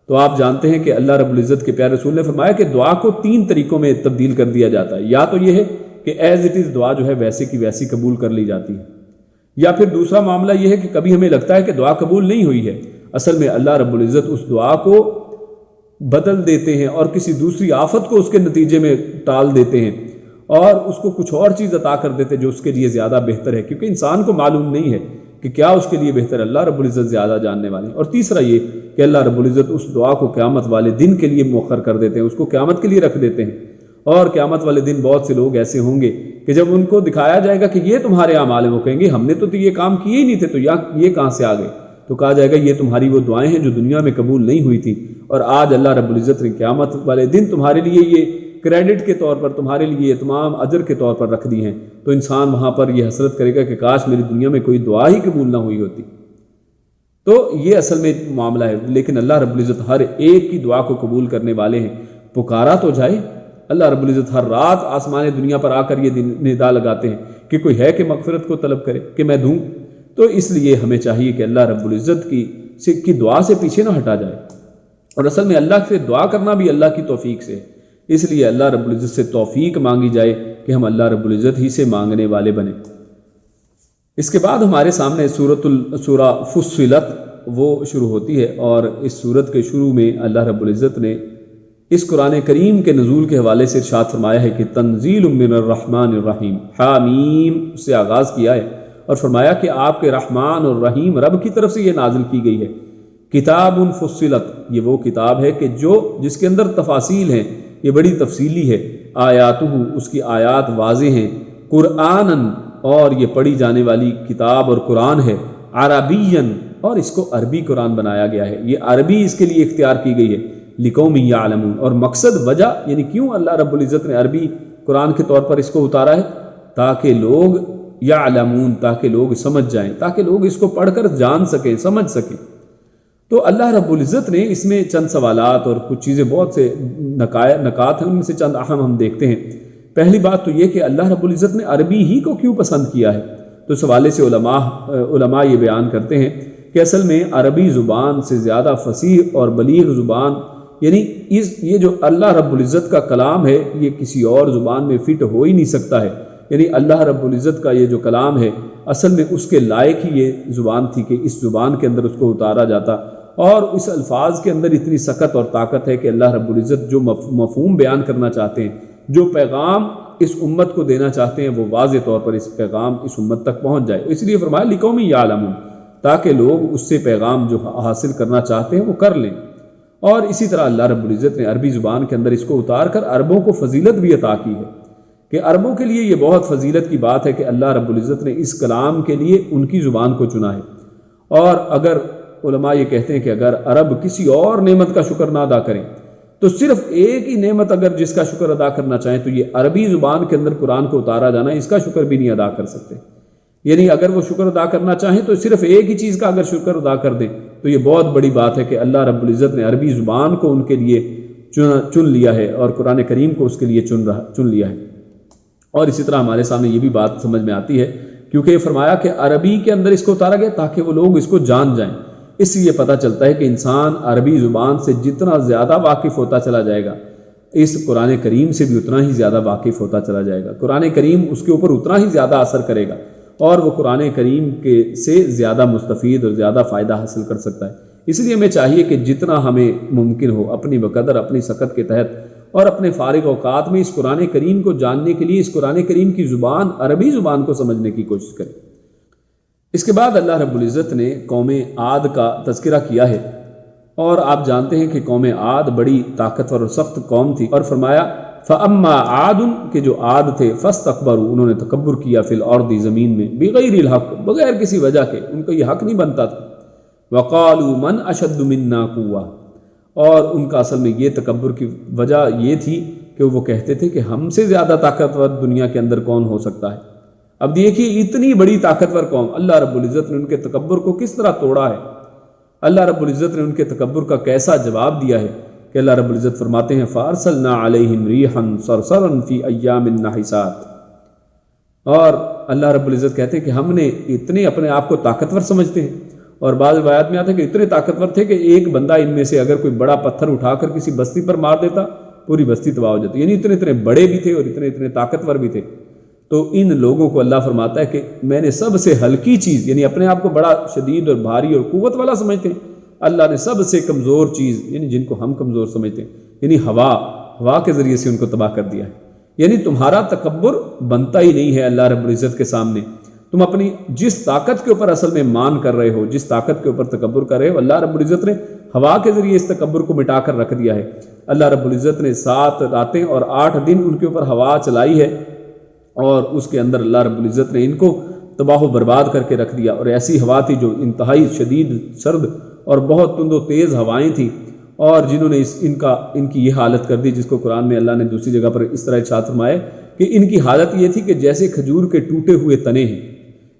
B: تو آپ جانتے ہیں کہ اللہ رب العزت کے پیارے رسول نے فرمایا کہ دعا کو 3 طریقوں میں تبدیل کر دیا جاتا ہے. یا تو یہ ہے کہ ایز اٹ از دعا جو ہے ویسے کی ویسی قبول کر لی جاتی ہے، یا پھر دوسرا معاملہ یہ ہے کہ کبھی ہمیں لگتا ہے کہ دعا قبول نہیں ہوئی ہے، اصل میں اللہ رب العزت اس دعا کو بدل دیتے ہیں اور کسی دوسری آفت کو اس کے نتیجے میں ٹال دیتے ہیں، اور اس کو کچھ اور چیز عطا کر دیتے جو اس کے لیے زیادہ بہتر ہے، کیونکہ انسان کو معلوم نہیں ہے کہ کیا اس کے لیے بہتر، اللہ رب العزت زیادہ جاننے والے ہیں۔ اور تیسرا یہ کہ اللہ رب العزت اس دعا کو قیامت والے دن کے لیے مؤخر کر دیتے ہیں، اس کو قیامت کے لیے رکھ دیتے ہیں، اور قیامت والے دن بہت سے لوگ ایسے ہوں گے کہ جب ان کو دکھایا جائے گا کہ یہ تمہارے اعمال ہیں، وہ کہیں گے ہم نے تو یہ کام کیے ہی نہیں تھے، تو یہ کہاں سے آ گئے؟ تو کہا جائے گا یہ تمہاری وہ دعائیں ہیں جو دنیا میں قبول نہیں ہوئی تھی، اور آج اللہ رب العزت نے قیامت والے دن تمہارے لیے یہ کریڈٹ کے طور پر، تمہارے لیے یہ تمام اجر کے طور پر رکھ دی ہیں۔ تو انسان وہاں پر یہ حسرت کرے گا کہ کاش میری دنیا میں کوئی دعا ہی قبول نہ ہوئی ہوتی۔ تو یہ اصل میں معاملہ ہے، لیکن اللہ رب العزت ہر ایک کی دعا کو قبول کرنے والے ہیں۔ پکارا تو جائے، اللہ رب العزت ہر رات آسمان دنیا پر آ کر یہ ندا لگاتے ہیں کہ کوئی ہے کہ مغفرت کو طلب کرے کہ میں دوں۔ تو اس لیے ہمیں چاہیے کہ اللہ رب العزت کی دعا سے پیچھے نہ ہٹا جائے، اور اصل میں اللہ سے دعا کرنا بھی اللہ کی توفیق سے ہے، اس لیے اللہ رب العزت سے توفیق مانگی جائے کہ ہم اللہ رب العزت ہی سے مانگنے والے بنیں۔ اس کے بعد ہمارے سامنے سورہ فصلت وہ شروع ہوتی ہے، اور اس سورت کے شروع میں اللہ رب العزت نے اس قرآن کریم کے نزول کے حوالے سے ارشاد فرمایا ہے کہ تنزیل من الرحمن الرحیم، حامیم سے آغاز کیا ہے، اور فرمایا کہ آپ کے رحمان اور رحیم رب کی طرف سے یہ نازل کی گئی ہے۔ کتاب فصلت، یہ وہ کتاب ہے کہ جس کے اندر تفاصیل ہیں، یہ بڑی تفصیلی ہے۔ آیاتہ، اس کی آیات واضح ہیں۔ قرآناً، اور یہ پڑھی جانے والی کتاب اور قرآن ہے۔ عربیاً، اور اس کو عربی قرآن بنایا گیا ہے، یہ عربی اس کے لیے اختیار کی گئی ہے۔ لقوم یعلمون، اور مقصد وجہ یعنی کیوں اللہ رب العزت نے عربی قرآن کے طور پر اس کو اتارا ہے، تاکہ لوگ یعلمون، تاکہ لوگ سمجھ جائیں، تاکہ لوگ اس کو پڑھ کر جان سکیں، سمجھ سکیں۔ تو اللہ رب العزت نے اس میں چند سوالات اور کچھ چیزیں، بہت سے نکات ہیں، ان میں سے چند اہم ہم دیکھتے ہیں۔ پہلی بات تو یہ کہ اللہ رب العزت نے عربی ہی کو کیوں پسند کیا ہے، تو اس حوالے سے علماء یہ بیان کرتے ہیں کہ اصل میں عربی زبان سے زیادہ فصیح اور بلیغ زبان، یعنی یہ جو اللہ رب العزت کا کلام ہے، یہ کسی اور زبان میں فٹ ہو ہی نہیں سکتا ہے۔ یعنی اللہ رب العزت کا یہ جو کلام ہے، اصل میں اس کے لائق ہی یہ زبان تھی کہ اس زبان کے اندر اس کو اتارا جاتا، اور اس الفاظ کے اندر اتنی سکت اور طاقت ہے کہ اللہ رب العزت جو مفہوم بیان کرنا چاہتے ہیں، جو پیغام اس امت کو دینا چاہتے ہیں، وہ واضح طور پر اس پیغام اس امت تک پہنچ جائے۔ اس لیے فرمایا لقوم یعلمون، تاکہ لوگ اس سے پیغام جو حاصل کرنا چاہتے ہیں وہ کر لیں۔ اور اسی طرح اللہ رب العزت نے عربی زبان کے اندر اس کو اتار کر عربوں کو فضیلت بھی عطا کی ہے، کہ عربوں کے لیے یہ بہت فضیلت کی بات ہے کہ اللہ رب العزت نے اس کلام کے لیے ان کی زبان کو چنا ہے۔ اور اگر علماء یہ کہتے ہیں کہ اگر عرب کسی اور نعمت کا شکر نہ ادا کریں، تو صرف ایک ہی نعمت اگر جس کا شکر ادا کرنا چاہیں تو یہ عربی زبان کے اندر قرآن کو اتارا جانا، اس کا شکر بھی نہیں ادا کر سکتے۔ یعنی اگر وہ شکر ادا کرنا چاہیں تو صرف ایک ہی چیز کا اگر شکر ادا کر دیں تو یہ بہت بڑی بات ہے کہ اللہ رب العزت نے عربی زبان کو ان کے لیے چن لیا ہے، اور قرآن کریم کو اس کے لیے چن لیا ہے۔ اور اسی طرح ہمارے سامنے یہ بھی بات سمجھ میں آتی ہے، کیونکہ یہ فرمایا کہ عربی کے اندر اس کو اتارا گیا تاکہ وہ لوگ اس کو جان جائیں۔ اس سے یہ پتہ چلتا ہے کہ انسان عربی زبان سے جتنا زیادہ واقف ہوتا چلا جائے گا، اس قرآن کریم سے بھی اتنا ہی زیادہ واقف ہوتا چلا جائے گا۔ قرآن کریم اس کے اوپر اتنا ہی زیادہ اثر کرے گا، اور وہ قرآن کریم سے زیادہ مستفید اور زیادہ فائدہ حاصل کر سکتا ہے۔ اس لیے ہمیں چاہیے کہ جتنا ہمیں ممکن ہو اپنی بقدر، اپنی سکت کے تحت اور اپنے فارغ اوقات میں اس قرآن کریم کو جاننے کے لیے اس قرآن کریم کی زبان، عربی زبان کو سمجھنے کی کوشش کریں۔ اس کے بعد اللہ رب العزت نے قوم عاد کا تذکرہ کیا ہے، اور آپ جانتے ہیں کہ قوم عاد بڑی طاقتور اور سخت قوم تھی، اور فرمایا فَأَمَّا عَادٌ، کہ جو عاد تھے فَاسْتَكْبَرُوا، انہوں نے تکبر کیا فی الارض، زمین میں، بغیر الحق، بغیر کسی وجہ کے، ان کو یہ حق نہیں بنتا تھا۔ وَقَالُوا مَنْ أَشَدُّ مِنَّا قُوَّةً، اور ان کا اصل میں یہ تکبر کی وجہ یہ تھی کہ وہ کہتے تھے کہ ہم سے زیادہ طاقتور دنیا کے اندر کون ہو سکتا ہے۔ اب دیکھیے اتنی بڑی طاقتور قوم، اللہ رب العزت نے ان کے تکبر کو کس طرح توڑا ہے، اللہ رب العزت نے ان کے تکبر کا کیسا جواب دیا ہے کہ اللہ رب العزت فرماتے ہیں فَأَرْسَلْنَا عَلَيْهِمْ رِيحًا صَرْصَرًا فِي أَيَّامٍ نَحِسَاتٍ، اور اللہ رب العزت کہتے ہیں کہ ہم نے اتنے اپنے آپ کو طاقتور سمجھتے ہیں، اور بعض روایات میں آتا ہے کہ اتنے طاقتور تھے کہ ایک بندہ ان میں سے اگر کوئی بڑا پتھر اٹھا کر کسی بستی پر مار دیتا پوری بستی تباہ ہو جاتی، یعنی اتنے بڑے بھی تھے اور اتنے طاقتور بھی تھے۔ تو ان لوگوں کو اللہ فرماتا ہے کہ میں نے سب سے ہلکی چیز، یعنی اپنے آپ کو بڑا شدید اور بھاری اور قوت والا سمجھتے ہیں، اللہ نے سب سے کمزور چیز، یعنی جن کو ہم کمزور سمجھتے ہیں، یعنی ہوا کے ذریعے سے ان کو تباہ کر دیا ہے۔ یعنی تمہارا تکبر بنتا ہی نہیں ہے اللہ رب العزت کے سامنے، تم اپنی جس طاقت کے اوپر اصل میں مان کر رہے ہو، جس طاقت کے اوپر تکبر کر رہے ہو، اللہ رب العزت نے ہوا کے ذریعے اس تکبر کو مٹا کر رکھ دیا ہے۔ اللہ رب العزت نے 7 راتیں اور 8 دن ان کے اوپر ہوا چلائی ہے، اور اس کے اندر اللہ رب العزت نے ان کو تباہ و برباد کر کے رکھ دیا۔ اور ایسی ہوا تھی جو انتہائی شدید سرد اور بہت تند و تیز ہوائیں تھیں، اور جنہوں نے ان کی یہ حالت کر دی، جس کو قرآن میں اللہ نے دوسری جگہ پر اس طرح ارشاد فرمایا کہ ان کی حالت یہ تھی کہ جیسے کھجور کے ٹوٹے ہوئے تنے ہیں،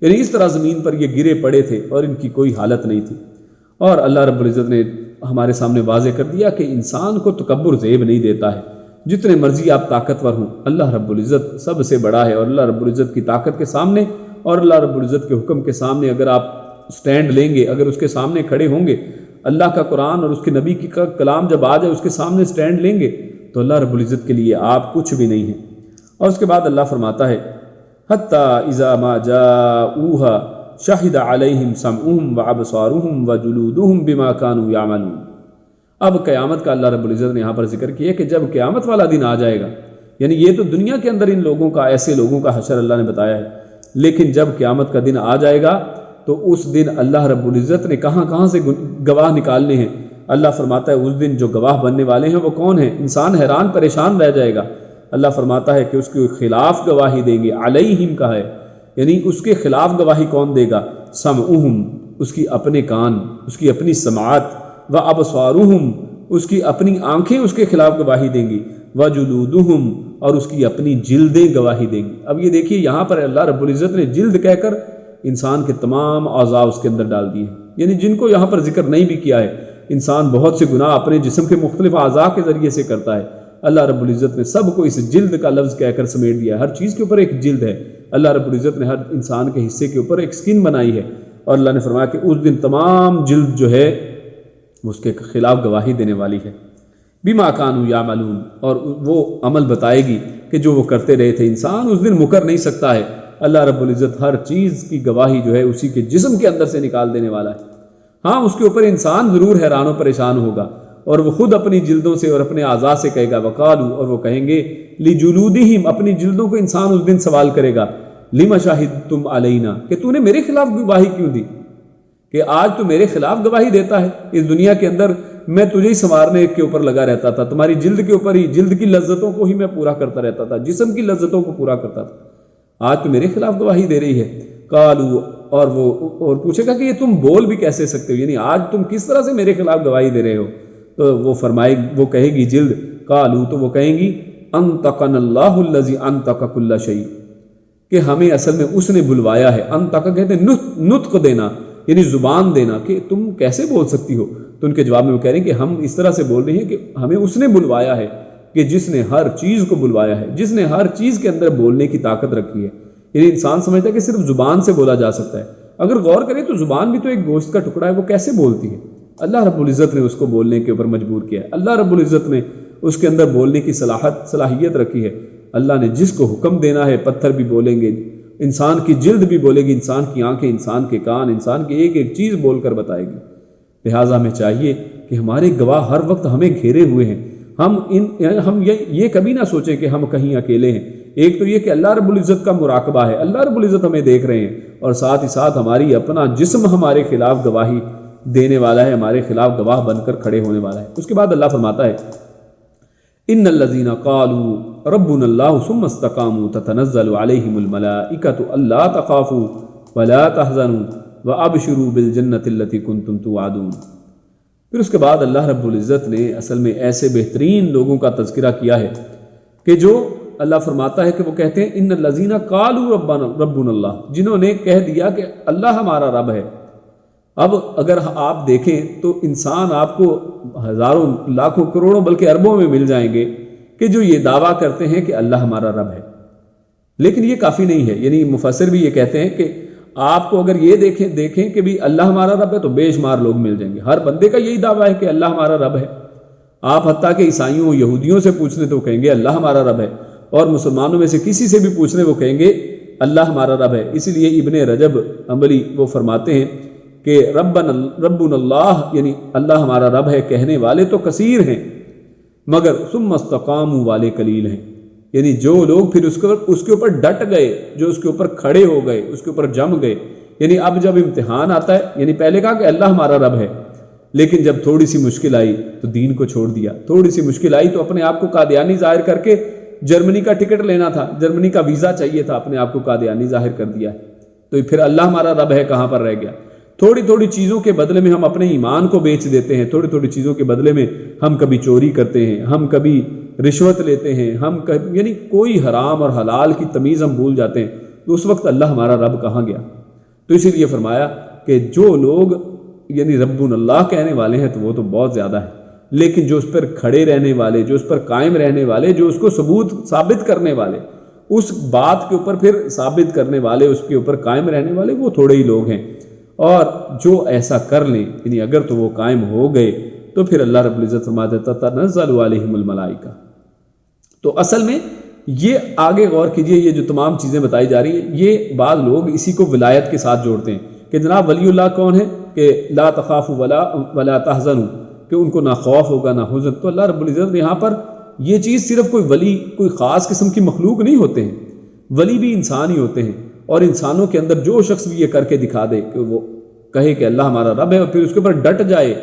B: یعنی اس طرح زمین پر یہ گرے پڑے تھے اور ان کی کوئی حالت نہیں تھی۔ اور اللہ رب العزت نے ہمارے سامنے واضح کر دیا کہ انسان کو تکبر زیب نہیں دیتا ہے، جتنے مرضی آپ طاقتور ہوں، اللہ رب العزت سب سے بڑا ہے، اور اللہ رب العزت کی طاقت کے سامنے اور اللہ رب العزت کے حکم کے سامنے اگر آپ سٹینڈ لیں گے، اگر اس کے سامنے کھڑے ہوں گے، اللہ کا قرآن اور اس کے نبی کا کلام جب آ جائے اس کے سامنے سٹینڈ لیں گے، تو اللہ رب العزت کے لیے آپ کچھ بھی نہیں ہیں۔ اور اس کے بعد اللہ فرماتا ہے حتی اذا ما جاؤوها شہد علیہم سمعهم وابصارهم وجلودهم بما كانوا يعملون۔ اب قیامت کا اللہ رب العزت نے یہاں پر ذکر کیا کہ جب قیامت والا دن آ جائے گا، یعنی یہ تو دنیا کے اندر ان لوگوں کا، ایسے لوگوں کا حشر اللہ نے بتایا ہے، لیکن جب قیامت کا دن آ جائے گا تو اس دن اللہ رب العزت نے کہاں سے گواہ نکالنے ہیں۔ اللہ فرماتا ہے اس دن جو گواہ بننے والے ہیں وہ کون ہیں؟ انسان حیران پریشان رہ جائے گا۔ اللہ فرماتا ہے کہ اس کے خلاف گواہی دیں گے، علیہم کا ہے، یعنی اس کے خلاف گواہی کون دے گا؟ سمعہم، اس کی اپنے کان، اس کی اپنی سماعت، و ابصارہم، اس کی اپنی آنکھیں اس کے خلاف گواہی دیں گی، و جلودہم، اور اس کی اپنی جلدیں گواہی دیں گی۔ اب یہ دیکھیے یہاں پر اللہ رب العزت نے جلد کہہ کر انسان کے تمام اعضاء اس کے اندر ڈال دیے ہیں، یعنی جن کو یہاں پر ذکر نہیں بھی کیا ہے۔ انسان بہت سے گناہ اپنے جسم کے مختلف اعضاء کے ذریعے سے کرتا ہے، اللہ رب العزت نے سب کو اس جلد کا لفظ کہہ کر سمیٹ دیا۔ ہر چیز کے اوپر ایک جلد ہے، اللہ رب العزت نے ہر انسان کے حصے کے اوپر ایک سکن بنائی ہے، اور اللہ نے فرمایا کہ اس دن تمام جلد جو ہے اس کے خلاف گواہی دینے والی ہے۔ بما کانوا یعملون، اور وہ عمل بتائے گی کہ جو وہ کرتے رہے تھے۔ انسان اس دن مکر نہیں سکتا ہے، اللہ رب العزت ہر چیز کی گواہی جو ہے اسی کے جسم کے اندر سے نکال دینے والا ہے۔ ہاں اس کے اوپر انسان ضرور حیران و پریشان ہوگا، اور وہ خود اپنی جلدوں سے اور اپنے اعضاء سے کہے گا وقالو، اور وہ کہیں گے لجلودہم، اپنی جلدوں کو انسان اس دن سوال کرے گا لما شاہدتم علینا، کہ تو نے میرے خلاف گواہی کیوں دی، کہ آج تو میرے خلاف گواہی دیتا ہے۔ اس دنیا کے اندر میں تجھے ہی سنوارنے کے اوپر لگا رہتا تھا، تمہاری جلد کے اوپر ہی، جلد کی لذتوں کو ہی میں پورا کرتا رہتا تھا، جسم کی لذتوں کو پورا کرتا تھا، آج تو میرے خلاف گواہی دے رہی ہے۔ قالو، اور وہ اور پوچھے گا کہ یہ تم بول بھی کیسے سکتے ہو، یعنی آج تم کس طرح سے میرے خلاف گواہی دے رہے ہو؟ تو وہ کہے گی جلد، قالو، تو وہ کہیں گی انطقنا اللہ الذی انطق کل شیء، کہ ہمیں اصل میں اس نے بلوایا ہے۔ انطق کہتے ہیں نطق دینا، یعنی زبان دینا، کہ تم کیسے بول سکتی ہو؟ تو ان کے جواب میں وہ کہہ رہے ہیں کہ ہم اس طرح سے بول رہے ہیں کہ ہمیں اس نے بلوایا ہے، کہ جس نے ہر چیز کو بلوایا ہے، جس نے ہر چیز کے اندر بولنے کی طاقت رکھی ہے۔ یعنی انسان سمجھتا ہے کہ صرف زبان سے بولا جا سکتا ہے، اگر غور کریں تو زبان بھی تو ایک گوشت کا ٹکڑا ہے، وہ کیسے بولتی ہے؟ اللہ رب العزت نے اس کو بولنے کے اوپر مجبور کیا ہے، اللہ رب العزت نے اس کے اندر بولنے کی صلاحیت رکھی ہے۔ اللہ نے جس کو حکم دینا ہے، پتھر بھی بولیں گے، انسان کی جلد بھی بولے گی، انسان کی آنکھیں، انسان کے کان، انسان کی ایک ایک چیز بول کر بتائے گی۔ لہٰذا ہمیں چاہیے کہ ہمارے گواہ ہر وقت ہمیں گھیرے ہوئے ہیں، ہم یہ کبھی نہ سوچیں کہ ہم کہیں اکیلے ہیں۔ ایک تو یہ کہ اللہ رب العزت کا مراقبہ ہے، اللہ رب العزت ہمیں دیکھ رہے ہیں، اور ساتھ ہی ساتھ ہماری اپنا جسم ہمارے خلاف گواہی دینے والا ہے، ہمارے خلاف گواہ بن کر کھڑے ہونے والا ہے۔ اس کے بعد اللہ فرماتا ہے ان الذین قالوا ربنا اللہ ثم استقاموا تتنزل علیہم الملائکۃ الا تخافوا ولا تحزنوا وابشروا بالجنۃ التي کنتم توعدون۔ پھر اس کے بعد اللہ رب العزت نے اصل میں ایسے بہترین لوگوں کا تذکرہ کیا ہے کہ جو اللہ فرماتا ہے کہ وہ کہتے ہیں ان الذین قالوا ربنا اللہ، جنہوں نے کہہ دیا کہ اللہ ہمارا رب ہے۔ اب اگر آپ دیکھیں تو انسان آپ کو ہزاروں، لاکھوں، کروڑوں، بلکہ اربوں میں مل جائیں گے کہ جو یہ دعویٰ کرتے ہیں کہ اللہ ہمارا رب ہے، لیکن یہ کافی نہیں ہے۔ یعنی مفسر بھی یہ کہتے ہیں کہ آپ کو اگر یہ دیکھیں کہ بھی اللہ ہمارا رب ہے تو بے شمار لوگ مل جائیں گے، ہر بندے کا یہی دعویٰ ہے کہ اللہ ہمارا رب ہے۔ آپ حتیٰ کہ عیسائیوں، یہودیوں سے پوچھ لیں تو وہ کہیں گے اللہ ہمارا رب ہے، اور مسلمانوں میں سے کسی سے بھی پوچھ لیں وہ کہیں گے اللہ ہمارا رب ہے۔ اس لیے ابن رجب حنبلی وہ فرماتے ہیں کہ ربنا اللہ، یعنی اللہ ہمارا رب ہے کہنے والے تو کثیر ہیں، مگر ثم استقاموا والے قلیل ہیں۔ یعنی جو لوگ پھر اس کے اوپر ڈٹ گئے، جو اس کے اوپر کھڑے ہو گئے، اس کے اوپر جم گئے، یعنی اب جب امتحان آتا ہے، یعنی پہلے کہا کہ اللہ ہمارا رب ہے، لیکن جب تھوڑی سی مشکل آئی تو دین کو چھوڑ دیا، تھوڑی سی مشکل آئی تو اپنے آپ کو قادیانی ظاہر کر کے جرمنی کا ٹکٹ لینا تھا، جرمنی کا ویزا چاہیے تھا، اپنے آپ کو قادیانی ظاہر کر دیا، تو پھر اللہ ہمارا رب ہے کہاں پر رہ گیا؟ تھوڑی تھوڑی چیزوں کے بدلے میں ہم اپنے ایمان کو بیچ دیتے ہیں، تھوڑی تھوڑی چیزوں کے بدلے میں ہم کبھی چوری کرتے ہیں، ہم کبھی رشوت لیتے ہیں، یعنی کوئی حرام اور حلال کی تمیز ہم بھول جاتے ہیں، تو اس وقت اللہ ہمارا رب کہاں گیا؟ تو اسی لیے فرمایا کہ جو لوگ یعنی ربنا اللہ کہنے والے ہیں تو وہ تو بہت زیادہ ہے، لیکن جو اس پر کھڑے رہنے والے، جو اس پر قائم رہنے والے، جو اس کو ثابت کرنے والے، اس بات کے اوپر پھر ثابت کرنے والے، اس کے اوپر قائم رہنے والے، وہ تھوڑے ہی لوگ ہیں۔ اور جو ایسا کر لیں، یعنی اگر تو وہ قائم ہو گئے تو پھر اللہ رب العزت فرما دیتا تنزل علیہم الملائکہ۔ تو اصل میں یہ آگے غور کیجئے، یہ جو تمام چیزیں بتائی جا رہی ہیں، یہ بعض لوگ اسی کو ولایت کے ساتھ جوڑتے ہیں کہ جناب ولی اللہ کون ہے کہ لا تخافوا ولا تحزنوا، کہ ان کو نہ خوف ہوگا نہ حزن۔ تو اللہ رب العزت یہاں پر یہ چیز صرف کوئی ولی کوئی خاص قسم کی مخلوق نہیں ہوتے ہیں، ولی بھی انسان ہی ہوتے ہیں، اور انسانوں کے اندر جو شخص بھی یہ کر کے دکھا دے کہ وہ کہے کہ اللہ ہمارا رب ہے اور پھر اس کے اوپر ڈٹ جائے،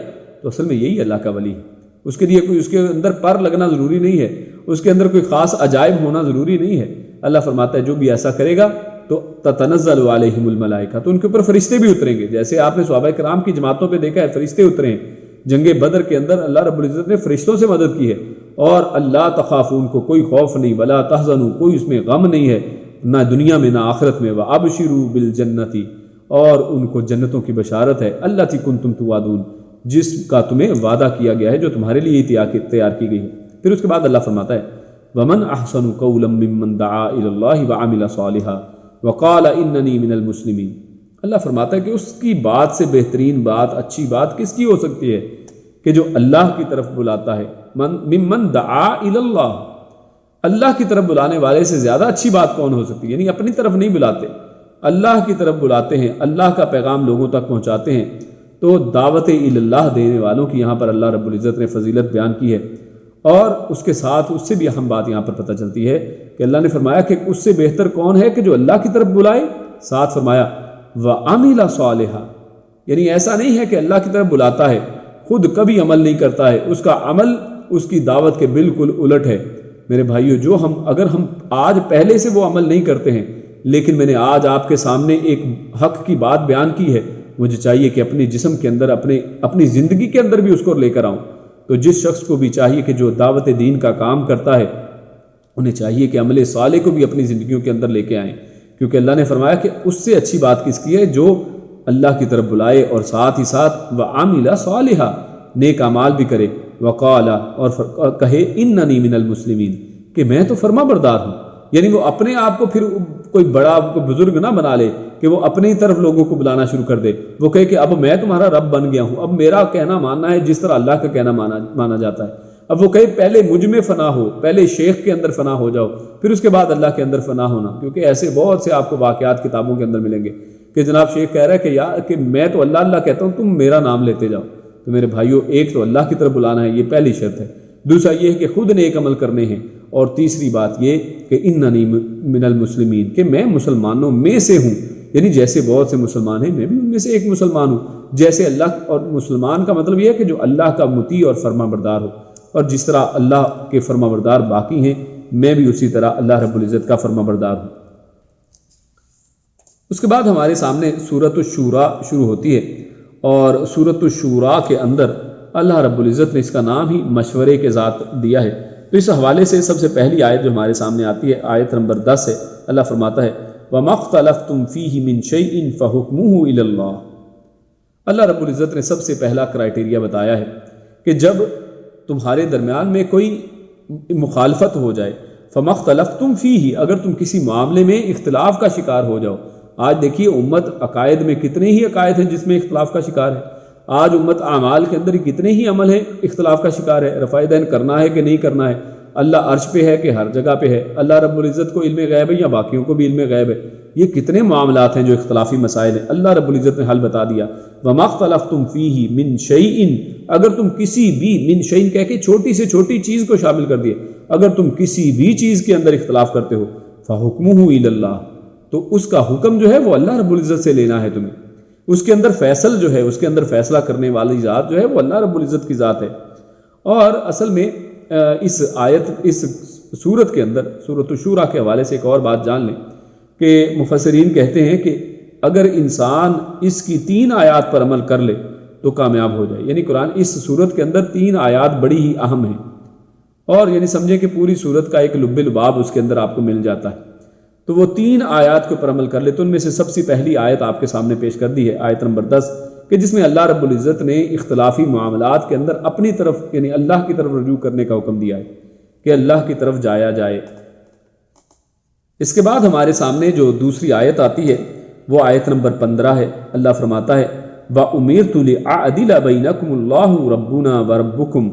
B: تو اصل میں یہی اللہ کا ولی ہے۔ اس کے لیے کوئی اس کے اندر پر لگنا ضروری نہیں ہے، اس کے اندر کوئی خاص عجائب ہونا ضروری نہیں ہے۔ اللہ فرماتا ہے جو بھی ایسا کرے گا تو تتنزل علیہم الملائکہ، تو ان کے اوپر فرشتے بھی اتریں گے، جیسے آپ نے صحابہ کرام کی جماعتوں پہ دیکھا ہے فرشتے اترے ہیں۔ جنگ بدر کے اندر اللہ رب العزت نے فرشتوں سے مدد کی ہے، اور اللہ تخافون کو کوئی خوف نہیں، ولا تحزنوا کوئی اس میں غم نہیں ہے، نہ دنیا میں نہ آخرت میں، وابشروا بالجنۃ، اور ان کو جنتوں کی بشارت ہے، التی کنتم توعدون، جس کا تمہیں وعدہ کیا گیا ہے، جو تمہارے لیے تیار کی گئی ہے۔ پھر اس کے بعد اللہ فرماتا ہے ومن احسن قولا ممن دعا الی اللہ وعمل صالحا وقال اننی من المسلمین۔ اللہ فرماتا ہے کہ اس کی بات سے بہترین بات، اچھی بات کس کی ہو سکتی ہے کہ جو اللہ کی طرف بلاتا ہے، ممن دعا الی اللہ، اللہ کی طرف بلانے والے سے زیادہ اچھی بات کون ہو سکتی ہے؟ یعنی اپنی طرف نہیں بلاتے، اللہ کی طرف بلاتے ہیں، اللہ کا پیغام لوگوں تک پہنچاتے ہیں۔ تو دعوت الی اللہ دینے والوں کی یہاں پر اللہ رب العزت نے فضیلت بیان کی ہے، اور اس کے ساتھ اس سے بھی اہم بات یہاں پر پتہ چلتی ہے کہ اللہ نے فرمایا کہ اس سے بہتر کون ہے کہ جو اللہ کی طرف بلائے، ساتھ فرمایا وعمل صالحا، یعنی ایسا نہیں ہے کہ اللہ کی طرف بلاتا ہے خود کبھی عمل نہیں کرتا ہے، اس کا عمل اس کی دعوت کے بالکل الٹ ہے۔ میرے بھائیو، اگر ہم آج پہلے سے وہ عمل نہیں کرتے ہیں، لیکن میں نے آج آپ کے سامنے ایک حق کی بات بیان کی ہے، مجھے چاہیے کہ اپنے جسم کے اندر، اپنی زندگی کے اندر بھی اس کو لے کر آؤں۔ تو جس شخص کو بھی چاہیے کہ جو دعوت دین کا کام کرتا ہے، انہیں چاہیے کہ عمل صالح کو بھی اپنی زندگیوں کے اندر لے کے آئیں، کیونکہ اللہ نے فرمایا کہ اس سے اچھی بات کس کی ہے جو اللہ کی طرف بلائے اور ساتھ ہی ساتھ وعمل صالحا، نیک اعمال بھی کرے، وقال، اور کہے اننی من المسلمین، کہ میں تو فرما بردار ہوں۔ یعنی وہ اپنے آپ کو پھر کوئی بڑا بزرگ نہ بنا لے کہ وہ اپنی طرف لوگوں کو بلانا شروع کر دے، وہ کہے کہ اب میں تمہارا رب بن گیا ہوں، اب میرا کہنا ماننا ہے جس طرح اللہ کا کہنا مانا جاتا ہے۔ اب وہ کہے پہلے مجھ میں فنا ہو، پہلے شیخ کے اندر فنا ہو جاؤ، پھر اس کے بعد اللہ کے اندر فنا ہونا، کیونکہ ایسے بہت سے آپ کو واقعات کتابوں کے اندر ملیں گے کہ جناب شیخ کہہ رہا ہے کہ یار کہ میں تو اللہ اللہ کہتا ہوں، تم میرا نام لیتے جاؤ۔ تو میرے بھائیوں، ایک تو اللہ کی طرف بلانا ہے، یہ پہلی شرط ہے۔ دوسرا یہ ہے کہ خود نیک عمل کرنے ہیں، اور تیسری بات یہ کہ اننی من المسلمین، کہ میں مسلمانوں میں سے ہوں، یعنی جیسے بہت سے مسلمان ہیں میں بھی ان میں سے ایک مسلمان ہوں۔ جیسے اللہ، اور مسلمان کا مطلب یہ ہے کہ جو اللہ کا مطیع اور فرما بردار ہو، اور جس طرح اللہ کے فرما بردار باقی ہیں، میں بھی اسی طرح اللہ رب العزت کا فرما بردار ہوں۔ اس کے بعد ہمارے سامنے سورۃ الشورى شروع ہوتی ہے، اور سورۃ الشورى کے اندر اللہ رب العزت نے اس کا نام ہی مشورے کے ذات دیا ہے۔ تو اس حوالے سے سب سے پہلی آیت جو ہمارے سامنے آتی ہے، آیت نمبر 10 ہے۔ اللہ فرماتا ہے وَمَا اخْتَلَفْتُمْ فِيهِ مِنْ شَيْءٍ فَحُكْمُهُ إِلَى اللَّهِ۔ اللہ رب العزت نے سب سے پہلا کرائٹیریا بتایا ہے کہ جب تمہارے درمیان میں کوئی مخالفت ہو جائے، فَمَا اخْتَلَفْتُمْ فِيهِ، اگر تم کسی معاملے میں اختلاف کا شکار ہو جاؤ۔ آج دیکھیے امت عقائد میں کتنے ہی عقائد ہیں جس میں اختلاف کا شکار ہے، آج امت اعمال کے اندر کتنے ہی عمل ہیں اختلاف کا شکار ہے، رفع دین کرنا ہے کہ نہیں کرنا ہے، اللہ عرش پہ ہے کہ ہر جگہ پہ ہے، اللہ رب العزت کو علم غیب ہے یا باقیوں کو بھی علم غیب ہے، یہ کتنے معاملات ہیں جو اختلافی مسائل ہیں۔ اللہ رب العزت نے حل بتا دیا، وَمَا اخْتَلَفْتُمْ فِيهِ مِنْ شَيْءٍ، اگر تم کسی بھی، من شیء کہہ کے چھوٹی سے چھوٹی چیز کو شامل کر دیے، اگر تم کسی بھی چیز کے اندر اختلاف کرتے ہو فحکمہ الی اللہ، تو اس کا حکم جو ہے وہ اللہ رب العزت سے لینا ہے تمہیں، اس کے اندر فیصل جو ہے، اس کے اندر فیصلہ کرنے والی ذات جو ہے وہ اللہ رب العزت کی ذات ہے۔ اور اصل میں اس آیت، اس سورت کے اندر، سورۃ الشورى کے حوالے سے ایک اور بات جان لیں کہ مفسرین کہتے ہیں کہ اگر انسان اس کی 3 آیات پر عمل کر لے تو کامیاب ہو جائے۔ یعنی قرآن اس سورت کے اندر 3 آیات بڑی ہی اہم ہیں، اور یعنی سمجھیں کہ پوری سورت کا ایک لب لباب اس کے اندر آپ کو مل جاتا ہے۔ تو وہ 3 آیات کے اوپر عمل کر لے تو ان میں سے سب سے پہلی آیت آپ کے سامنے پیش کر دی ہے، آیت نمبر 10، کہ جس میں اللہ رب العزت نے اختلافی معاملات کے اندر اپنی طرف یعنی اللہ کی طرف رجوع کرنے کا حکم دیا ہے کہ اللہ کی طرف جایا جائے۔ اس کے بعد ہمارے سامنے جو دوسری آیت آتی ہے وہ آیت نمبر 15 ہے۔ اللہ فرماتا ہے وَأُمِرْتُ لِأَعْدِلَ بَيْنَكُمُ اللَّهُ رَبُّنَا وَرَبُّكُمْ۔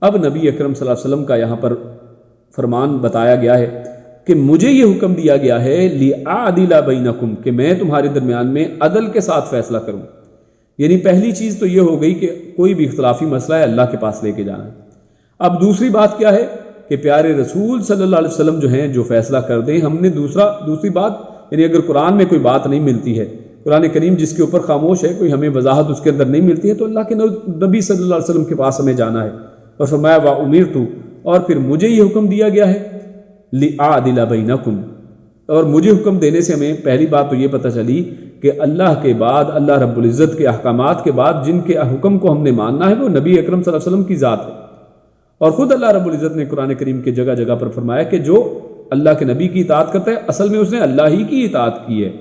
B: اب نبی اکرم صلی اللہ علیہ وسلم کا یہاں پر فرمان بتایا گیا ہے کہ مجھے یہ حکم دیا گیا ہے لِأَعْدِلَ بَيْنَكُمْ، کہ میں تمہارے درمیان میں عدل کے ساتھ فیصلہ کروں۔ یعنی پہلی چیز تو یہ ہو گئی کہ کوئی بھی اختلافی مسئلہ ہے اللہ کے پاس لے کے جانا ہے۔ اب دوسری بات کیا ہے کہ پیارے رسول صلی اللہ علیہ وسلم جو ہیں جو فیصلہ کر دیں۔ ہم نے دوسری بات یعنی اگر قرآن میں کوئی بات نہیں ملتی ہے، قرآن کریم جس کے اوپر خاموش ہے، کوئی ہمیں وضاحت اس کے اندر نہیں ملتی ہے، تو اللہ کے نبی صلی اللہ علیہ وسلم کے پاس ہمیں جانا ہے۔ اور فرمایا وَأُمِرْتُ، اور پھر مجھے یہ حکم دیا گیا ہے لِأَعْدِلَ بَيْنَكُمْ، اور مجھے حکم دینے سے ہمیں پہلی بات تو یہ پتہ چلی کہ اللہ کے بعد، اللہ رب العزت کے احکامات کے بعد جن کے حکم کو ہم نے ماننا ہے وہ نبی اکرم صلی اللہ علیہ وسلم کی ذات ہے۔ اور خود اللہ رب العزت نے قرآن کریم کے جگہ جگہ پر فرمایا کہ جو اللہ کے نبی کی اطاعت کرتا ہے اصل میں اس نے اللہ ہی کی اطاعت کی ہے،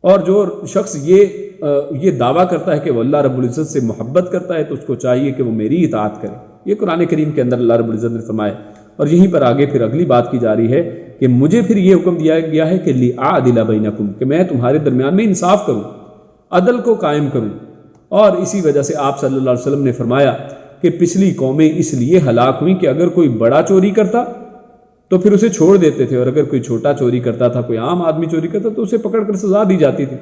B: اور جو شخص یہ دعویٰ کرتا ہے کہ وہ اللہ رب العزت سے محبت کرتا ہے تو اس کو چاہیے کہ وہ میری اطاعت کرے۔ یہ قرآن کریم کے اندر اللہ رب العزت نے فرمایا، اور یہیں پر آگے پھر اگلی بات کی جا رہی ہے کہ مجھے پھر یہ حکم دیا گیا ہے کہ لِأَعْدِلَ بَيْنَكُمْ، کہ میں تمہارے درمیان میں انصاف کروں، عدل کو قائم کروں۔ اور اسی وجہ سے آپ صلی اللہ علیہ وسلم نے فرمایا کہ پچھلی قومیں اس لیے ہلاک ہوئیں کہ اگر کوئی بڑا چوری کرتا تو پھر اسے چھوڑ دیتے تھے، اور اگر کوئی چھوٹا چوری کرتا تھا، کوئی عام آدمی چوری کرتا تو اسے پکڑ کر سزا دی جاتی تھی۔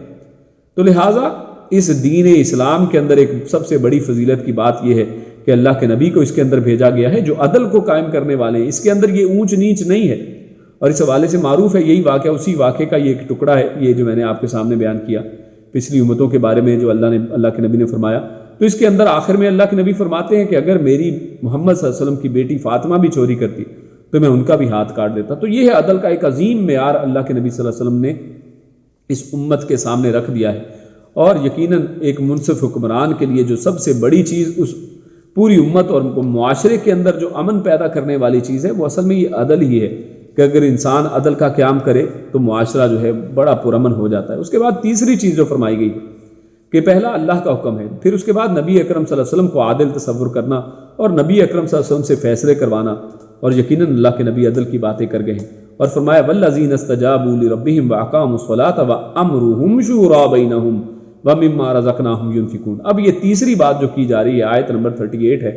B: تو لہٰذا اس دین اسلام کے اندر ایک سب سے بڑی فضیلت کی بات یہ ہے کہ اللہ کے نبی کو اس کے اندر بھیجا گیا ہے جو عدل کو قائم کرنے والے ہیں۔ اس کے اندر یہ اونچ نیچ نہیں ہے، اور اس حوالے سے معروف ہے یہی واقعہ، اسی واقعے کا یہ ایک ٹکڑا ہے یہ جو میں نے آپ کے سامنے بیان کیا پچھلی امتوں کے بارے میں جو اللہ کے نبی نے فرمایا۔ تو اس کے اندر آخر میں اللہ کے نبی فرماتے ہیں کہ اگر میری محمد صلی اللہ علیہ وسلم کی بیٹی فاطمہ بھی چوری کرتی تو میں ان کا بھی ہاتھ کاٹ دیتا۔ تو یہ ہے عدل کا ایک عظیم معیار اللہ کے نبی صلی اللہ علیہ وسلم نے اس امت کے سامنے رکھ دیا ہے، اور یقیناً ایک منصف حکمران کے لیے جو سب سے بڑی چیز اس پوری امت اور معاشرے کے اندر جو امن پیدا کرنے والی چیز ہے وہ اصل میں یہ عدل ہی ہے کہ اگر انسان عدل کا قیام کرے تو معاشرہ جو ہے بڑا پرامن ہو جاتا ہے۔ اس کے بعد تیسری چیز جو فرمائی گئی کہ پہلا اللہ کا حکم ہے، پھر اس کے بعد نبی اکرم صلی اللہ علیہ وسلم کو عادل تصور کرنا اور نبی اکرم صلی اللہ علیہ وسلم سے فیصلے کروانا، اور یقیناً اللہ کے نبی عدل کی باتیں کر گئے ہیں۔ اور فرمایا والذین استجابوا لربهم واقاموا الصلاة وامرهم شورى بینہم ومما رزقناہم ينفقون۔ اب یہ تیسری بات جو کی جا رہی ہے آیت نمبر 38 ہے،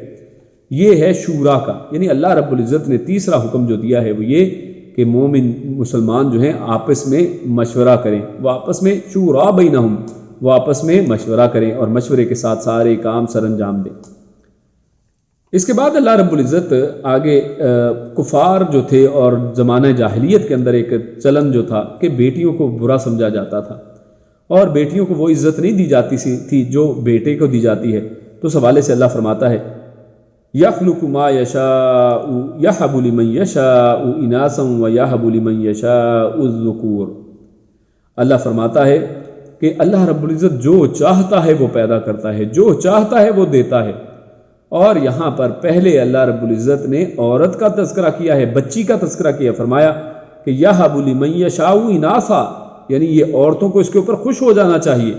B: یہ ہے شورا کا، یعنی اللہ رب العزت نے تیسرا حکم جو دیا ہے وہ یہ کہ مومن مسلمان جو ہیں آپس میں مشورہ کریں، وہ آپس میں شورا بینہم، وہ آپس میں مشورہ کریں اور مشورے کے ساتھ سارے کام سر انجام دیں۔ اس کے بعد اللہ رب العزت آگے کفار جو تھے اور زمانہ جاہلیت کے اندر ایک چلن جو تھا کہ بیٹیوں کو برا سمجھا جاتا تھا اور بیٹیوں کو وہ عزت نہیں دی جاتی تھی جو بیٹے کو دی جاتی ہے، تو اس حوالے سے اللہ فرماتا ہے یخلق ما یشاء یہب لمن یشاء اناثا ویہب لمن یشاء الذکور۔ اللہ فرماتا ہے کہ اللہ رب العزت جو چاہتا ہے وہ پیدا کرتا ہے، جو چاہتا ہے وہ دیتا ہے۔ اور یہاں پر پہلے اللہ رب العزت نے عورت کا تذکرہ کیا ہے، بچی کا تذکرہ کیا، فرمایا کہ یہب لمن یشاء اناثا، یعنی یہ عورتوں کو اس کے اوپر خوش ہو جانا چاہیے۔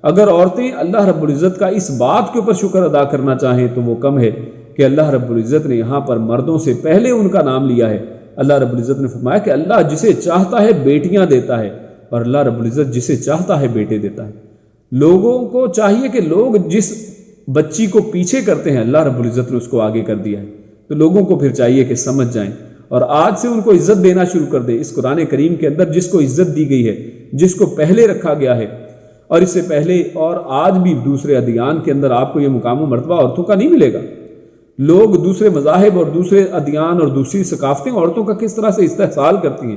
B: اگر عورتیں اللہ رب العزت کا اس بات کے اوپر شکر ادا کرنا چاہیں تو وہ کم ہے کہ اللہ رب العزت نے یہاں پر مردوں سے پہلے ان کا نام لیا ہے۔ اللہ رب العزت نے فرمایا کہ اللہ جسے چاہتا ہے بیٹیاں دیتا ہے، اور اللہ رب العزت جسے چاہتا ہے بیٹے دیتا ہے۔ لوگوں کو چاہیے کہ لوگ جس بچی کو پیچھے کرتے ہیں اللہ رب العزت نے اس کو آگے کر دیا ہے، تو لوگوں کو پھر چاہیے کہ سمجھ جائیں اور آج سے ان کو عزت دینا شروع کر دیں۔ اس قرآن کریم کے اندر جس کو عزت دی گئی ہے، جس کو پہلے رکھا گیا ہے، اور اس سے پہلے اور آج بھی دوسرے ادیان کے اندر آپ کو یہ مقام و مرتبہ عورتوں کا نہیں ملے گا۔ لوگ دوسرے مذاہب اور دوسرے ادیان اور دوسری ثقافتیں عورتوں کا کس طرح سے استحصال کرتی ہیں۔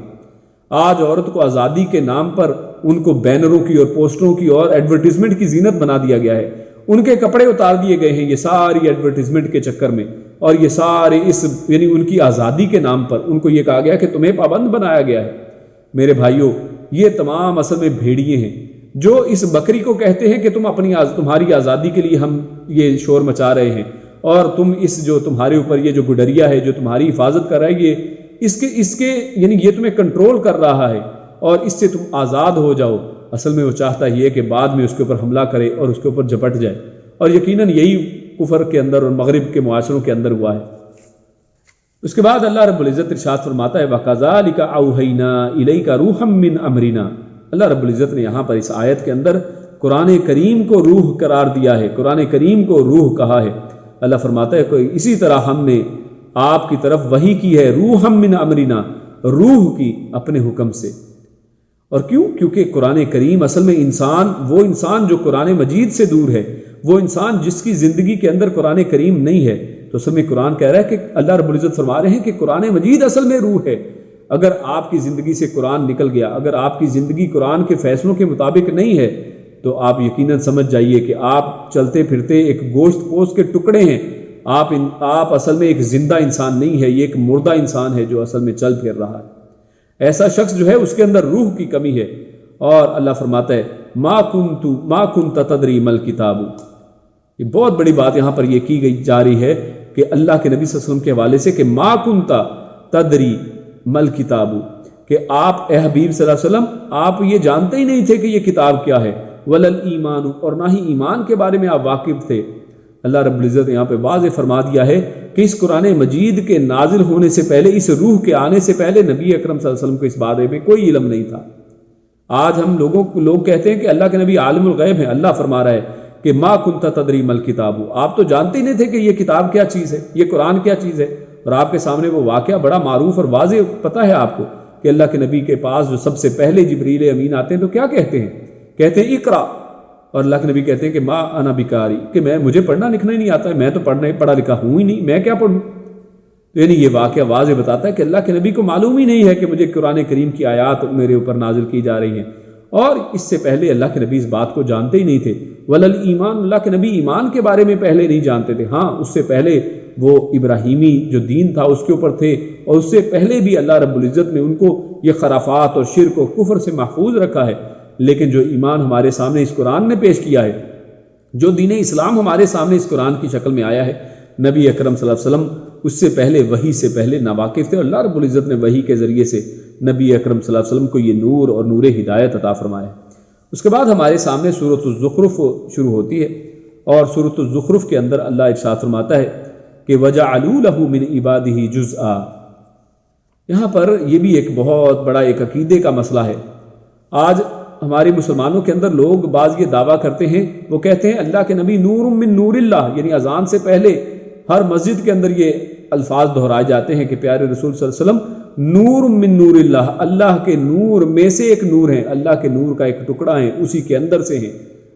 B: آج عورت کو آزادی کے نام پر ان کو بینروں کی اور پوسٹروں کی اور ایڈورٹیزمنٹ کی زینت بنا دیا گیا ہے، ان کے کپڑے اتار دیے گئے ہیں یہ ساری ایڈورٹیزمنٹ کے چکر میں، اور یہ سارے یعنی ان کی آزادی کے نام پر ان کو یہ کہا گیا کہ تمہیں پابند بنایا گیا ہے۔ میرے بھائیوں، یہ تمام اصل میں بھیڑیے ہیں جو اس بکری کو کہتے ہیں کہ تمہاری آزادی کے لیے ہم یہ شور مچا رہے ہیں، اور تم اس جو تمہارے اوپر یہ جو گڈریا ہے جو تمہاری حفاظت کر رہا ہے، یہ اس کے یعنی یہ تمہیں کنٹرول کر رہا ہے اور اس سے تم آزاد ہو جاؤ۔ اصل میں وہ چاہتا یہ کہ بعد میں اس کے اوپر حملہ کرے اور اس کے اوپر جھپٹ جائے، اور یقیناً یہی کفر کے اندر اور مغرب کے معاشروں کے اندر ہوا ہے۔ اس کے بعد اللہ رب العزت ارشاد فرماتا ہے وَكَذَلِكَ أَوْحَيْنَا إِلَيْكَ رُوحًا مِّنْ أَمْرِنَا۔ اللہ رب العزت نے یہاں پر اس آیت کے اندر قرآن کریم کو روح قرار دیا ہے، قرآن کریم کو روح کہا ہے۔ اللہ فرماتا ہے کہ اسی طرح ہم نے آپ کی طرف وحی کی ہے روحًا مِّن أَمْرِنَا، روح کی اپنے حکم سے۔ اور کیوں؟ کیونکہ قرآن کریم اصل میں وہ انسان جو قرآن مجید سے دور ہے، وہ انسان جس کی زندگی کے اندر قرآن کریم نہیں ہے، تو اصل میں قرآن کہہ رہا ہے کہ اللہ رب العزت فرما رہے ہیں کہ قرآن مجید اصل میں روح ہے۔ اگر آپ کی زندگی سے قرآن نکل گیا، اگر آپ کی زندگی قرآن کے فیصلوں کے مطابق نہیں ہے، تو آپ یقیناً سمجھ جائیے کہ آپ چلتے پھرتے ایک گوشت پوست کے ٹکڑے ہیں۔ آپ اصل میں ایک زندہ انسان نہیں ہے، یہ ایک مردہ انسان ہے جو اصل میں چل پھر رہا ہے۔ ایسا شخص جو ہے اس کے اندر روح کی کمی ہے۔ اور اللہ فرماتا ہے ما کنت تدری مل کتاب۔ یہ بہت بڑی بات یہاں پر یہ کی گئی جا رہی ہے کہ اللہ کے نبی صلی اللہ علیہ وسلم کے حوالے سے کہ ما کنت تدری مل کتاب، کہ آپ اے حبیب صلی اللہ علیہ وسلم آپ یہ جانتے ہی نہیں تھے کہ یہ کتاب کیا ہے، ولل ایمان، اور نہ ہی ایمان کے بارے میں آپ واقف تھے۔ اللہ رب العزت نے یہاں پہ واضح فرما دیا ہے کہ اس قرآن مجید کے نازل ہونے سے پہلے، اس روح کے آنے سے پہلے نبی اکرم صلی اللہ علیہ وسلم کو اس بارے میں کوئی علم نہیں تھا۔ آج ہم لوگ کہتے ہیں کہ اللہ کے نبی عالم الغیب ہیں۔ اللہ فرما رہا ہے کہ ما کنت تدری مل کتاب، آپ تو جانتے ہی نہیں تھے کہ یہ کتاب کیا چیز ہے، یہ قرآن کیا چیز ہے۔ اور آپ کے سامنے وہ واقعہ بڑا معروف اور واضح پتہ ہے آپ کو کہ اللہ کے نبی کے پاس جو سب سے پہلے جبریل امین آتے ہیں تو کیا کہتے ہیں؟ کہتے ہیں اقرا، اور اللہ کے نبی کہتے ہیں کہ ما انا بکاری، کہ مجھے پڑھنا لکھنا ہی نہیں آتا ہے، میں تو پڑھا لکھا ہوں ہی نہیں، میں کیا پڑھوں۔ تو یعنی یہ واقعہ واضح بتاتا ہے کہ اللہ کے نبی کو معلوم ہی نہیں ہے کہ مجھے قرآن کریم کی آیات میرے اوپر نازل کی جا رہی ہیں، اور اس سے پہلے اللہ کے نبی اس بات کو جانتے ہی نہیں تھے۔ ولل ایمان، اللہ کے نبی ایمان کے بارے میں پہلے نہیں جانتے تھے، ہاں اس سے پہلے وہ ابراہیمی جو دین تھا اس کے اوپر تھے، اور اس سے پہلے بھی اللہ رب العزت نے ان کو یہ خرافات اور شرک و کفر سے محفوظ رکھا ہے۔ لیکن جو ایمان ہمارے سامنے اس قرآن نے پیش کیا ہے، جو دین اسلام ہمارے سامنے اس قرآن کی شکل میں آیا ہے، نبی اکرم صلی اللہ علیہ وسلم اس سے پہلے وحی سے پہلے ناواقف تھے، اور اللہ رب العزت نے وحی کے ذریعے سے نبی اکرم صلی اللہ علیہ وسلم کو یہ نور اور نور ہدایت عطا فرمایا۔ اس کے بعد ہمارے سامنے سورۃ الزخرف شروع ہوتی ہے، اور سورۃ الزخرف کے اندر اللہ ارشاد فرماتا ہے کہ وَجَعَلُوا لَهُ مِنْ عِبَادِهِ جُزْءًا۔ یہاں پر یہ بھی ایک بہت بڑا ایک عقیدے کا مسئلہ ہے۔ آج ہمارے مسلمانوں کے اندر لوگ بعض یہ دعویٰ کرتے ہیں، وہ کہتے ہیں اللہ کے نبی نور من نور اللہ، یعنی اذان سے پہلے ہر مسجد کے اندر یہ الفاظ دہرائے جاتے ہیں کہ پیارے رسول صلی اللہ علیہ وسلم نور من نور اللہ، اللہ کے نور میں سے ایک نور ہیں، اللہ کے نور کا ایک ٹکڑا ہے، اسی کے اندر سے ہیں۔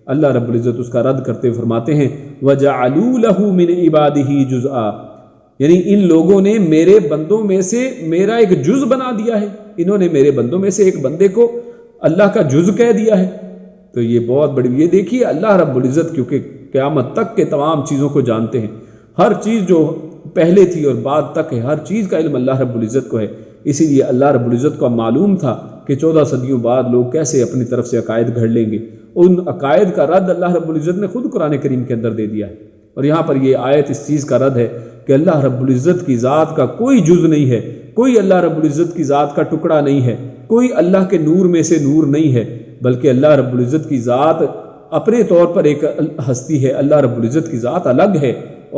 B: اللہ رب العزت اس کا رد کرتے ہوئے فرماتے ہیں وَجَعَلُوا لَهُ مِنْ عِبَادِهِ جُزْءًا، یعنی ان لوگوں نے میرے بندوں میں سے میرا ایک جز بنا دیا ہے، انہوں نے میرے بندوں میں سے ایک بندے کو اللہ کا جز کہہ دیا ہے۔ تو یہ بہت بڑی، یہ دیکھیے اللہ رب العزت کیونکہ قیامت تک کے تمام چیزوں کو جانتے ہیں، ہر چیز جو پہلے تھی اور بعد تک ہے، ہر چیز کا علم اللہ رب العزت کو ہے۔ اسی لیے اللہ رب العزت کو معلوم تھا کہ 14 صدیوں بعد لوگ کیسے اپنی طرف سے عقائد گھڑ لیں گے، ان عقائد کا رد اللہ رب العزت نے خود قرآن کریم کے اندر دے دیا ہے۔ اور یہاں پر یہ آیت اس چیز کا رد ہے کہ اللہ رب العزت کی ذات کا کوئی جز نہیں ہے، کوئی اللہ رب العزت کی ذات کا ٹکڑا نہیں ہے، کوئی اللہ کے نور میں سے نور نہیں ہے، بلکہ اللہ رب العزت کی ذات اپنے طور پر ایک ہستی ہے۔ اللہ رب العزت کی ذات الگ ہے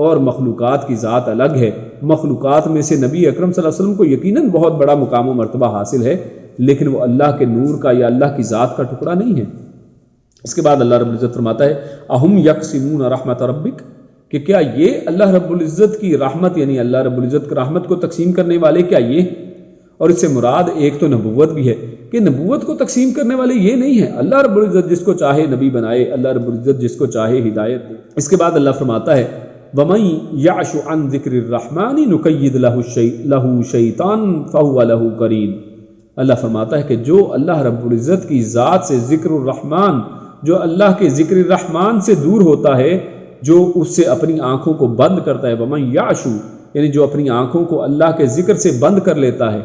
B: اور مخلوقات کی ذات الگ ہے۔ مخلوقات میں سے نبی اکرم صلی اللہ علیہ وسلم کو یقیناً بہت بڑا مقام و مرتبہ حاصل ہے، لیکن وہ اللہ کے نور کا یا اللہ کی ذات کا ٹکڑا نہیں ہے۔ اس کے بعد اللہ رب العزت فرماتا ہے اہم یقسمون رحمت ربک، کہ کیا یہ اللہ رب العزت کی رحمت، یعنی اللہ رب العزت کی رحمت کو تقسیم کرنے والے کیا یہ ہیں؟ اور اس سے مراد ایک تو نبوت بھی ہے کہ نبوت کو تقسیم کرنے والے یہ نہیں ہیں، اللہ رب العزت جس کو چاہے نبی بنائے، اللہ رب العزت جس کو چاہے ہدایت دے۔ اس کے بعد اللہ فرماتا ہے وَمَن يَعْشُ عَن ذِكْرِ الرَّحْمَنِ نُقَيِّضْ لَهُ شَيْطَانٌ فَهُوَ لَهُ قَرِينٌ۔ اللہ فرماتا ہے کہ جو اللہ رب العزت کی ذات سے ذکر الرحمن، جو اللہ کے ذکر الرحمن سے دور ہوتا ہے، جو اس سے اپنی آنکھوں کو بند کرتا ہے، وَمَن يَعْشُ یعنی جو اپنی آنکھوں کو اللہ کے ذکر سے بند کر لیتا ہے،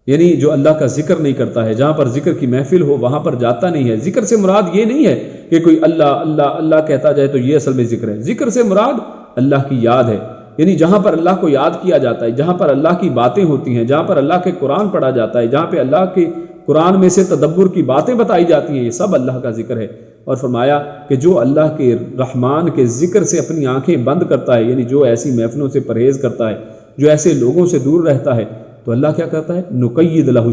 B: یعنی جو اللہ کا ذکر نہیں کرتا ہے، جہاں پر ذکر کی محفل ہو وہاں پر جاتا نہیں ہے۔ ذکر سے مراد یہ نہیں ہے کہ کوئی اللہ اللہ اللہ کہتا جائے تو یہ اصل میں ذکر ہے۔ ذکر سے مراد اللہ کی یاد ہے، یعنی جہاں پر اللہ کو یاد کیا جاتا ہے، جہاں پر اللہ کی باتیں ہوتی ہیں، جہاں پر اللہ کے قرآن پڑھا جاتا ہے، جہاں پہ اللہ کے قرآن میں سے تدبر کی باتیں بتائی جاتی ہیں، یہ سب اللہ کا ذکر ہے۔ اور فرمایا کہ جو اللہ کے رحمان کے ذکر سے اپنی آنکھیں بند کرتا ہے، یعنی جو ایسی محفلوں سے پرہیز کرتا ہے، جو ایسے لوگوں سے دور رہتا ہے، تو اللہ کیا کرتا ہے؟ نقید لہو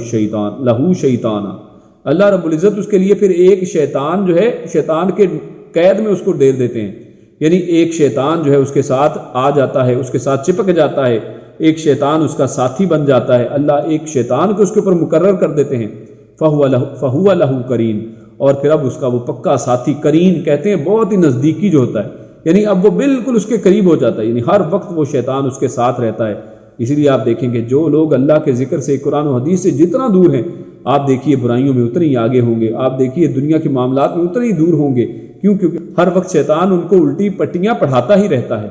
B: شیطان، اللہ رب العزت اس کے لیے پھر ایک شیطان جو ہے، شیطان کے قید میں اس کو ڈال دیتے ہیں، یعنی ایک شیطان جو ہے اس کے ساتھ آ جاتا ہے، اس کے ساتھ چپک جاتا ہے، ایک شیطان اس کا ساتھی بن جاتا ہے۔ اللہ ایک شیطان کو اس کے اوپر مقرر کر دیتے ہیں، فہو لہو قرین، اور پھر اب اس کا وہ پکا ساتھی، قرین کہتے ہیں بہت ہی نزدیکی جو ہوتا ہے، یعنی اب وہ بالکل اس کے قریب ہو جاتا ہے، یعنی ہر وقت وہ شیطان اس کے ساتھ رہتا ہے۔ اسی لیے آپ دیکھیں کہ جو لوگ اللہ کے ذکر سے، قرآن و حدیث سے جتنا دور ہیں، آپ دیکھیے برائیوں میں اتنے ہی آگے ہوں گے، آپ دیکھیے دنیا کے معاملات میں اتنے ہی دور ہوں گے۔ کیوں؟ کیونکہ ہر وقت شیطان ان کو الٹی پٹیاں پڑھاتا ہی رہتا ہے۔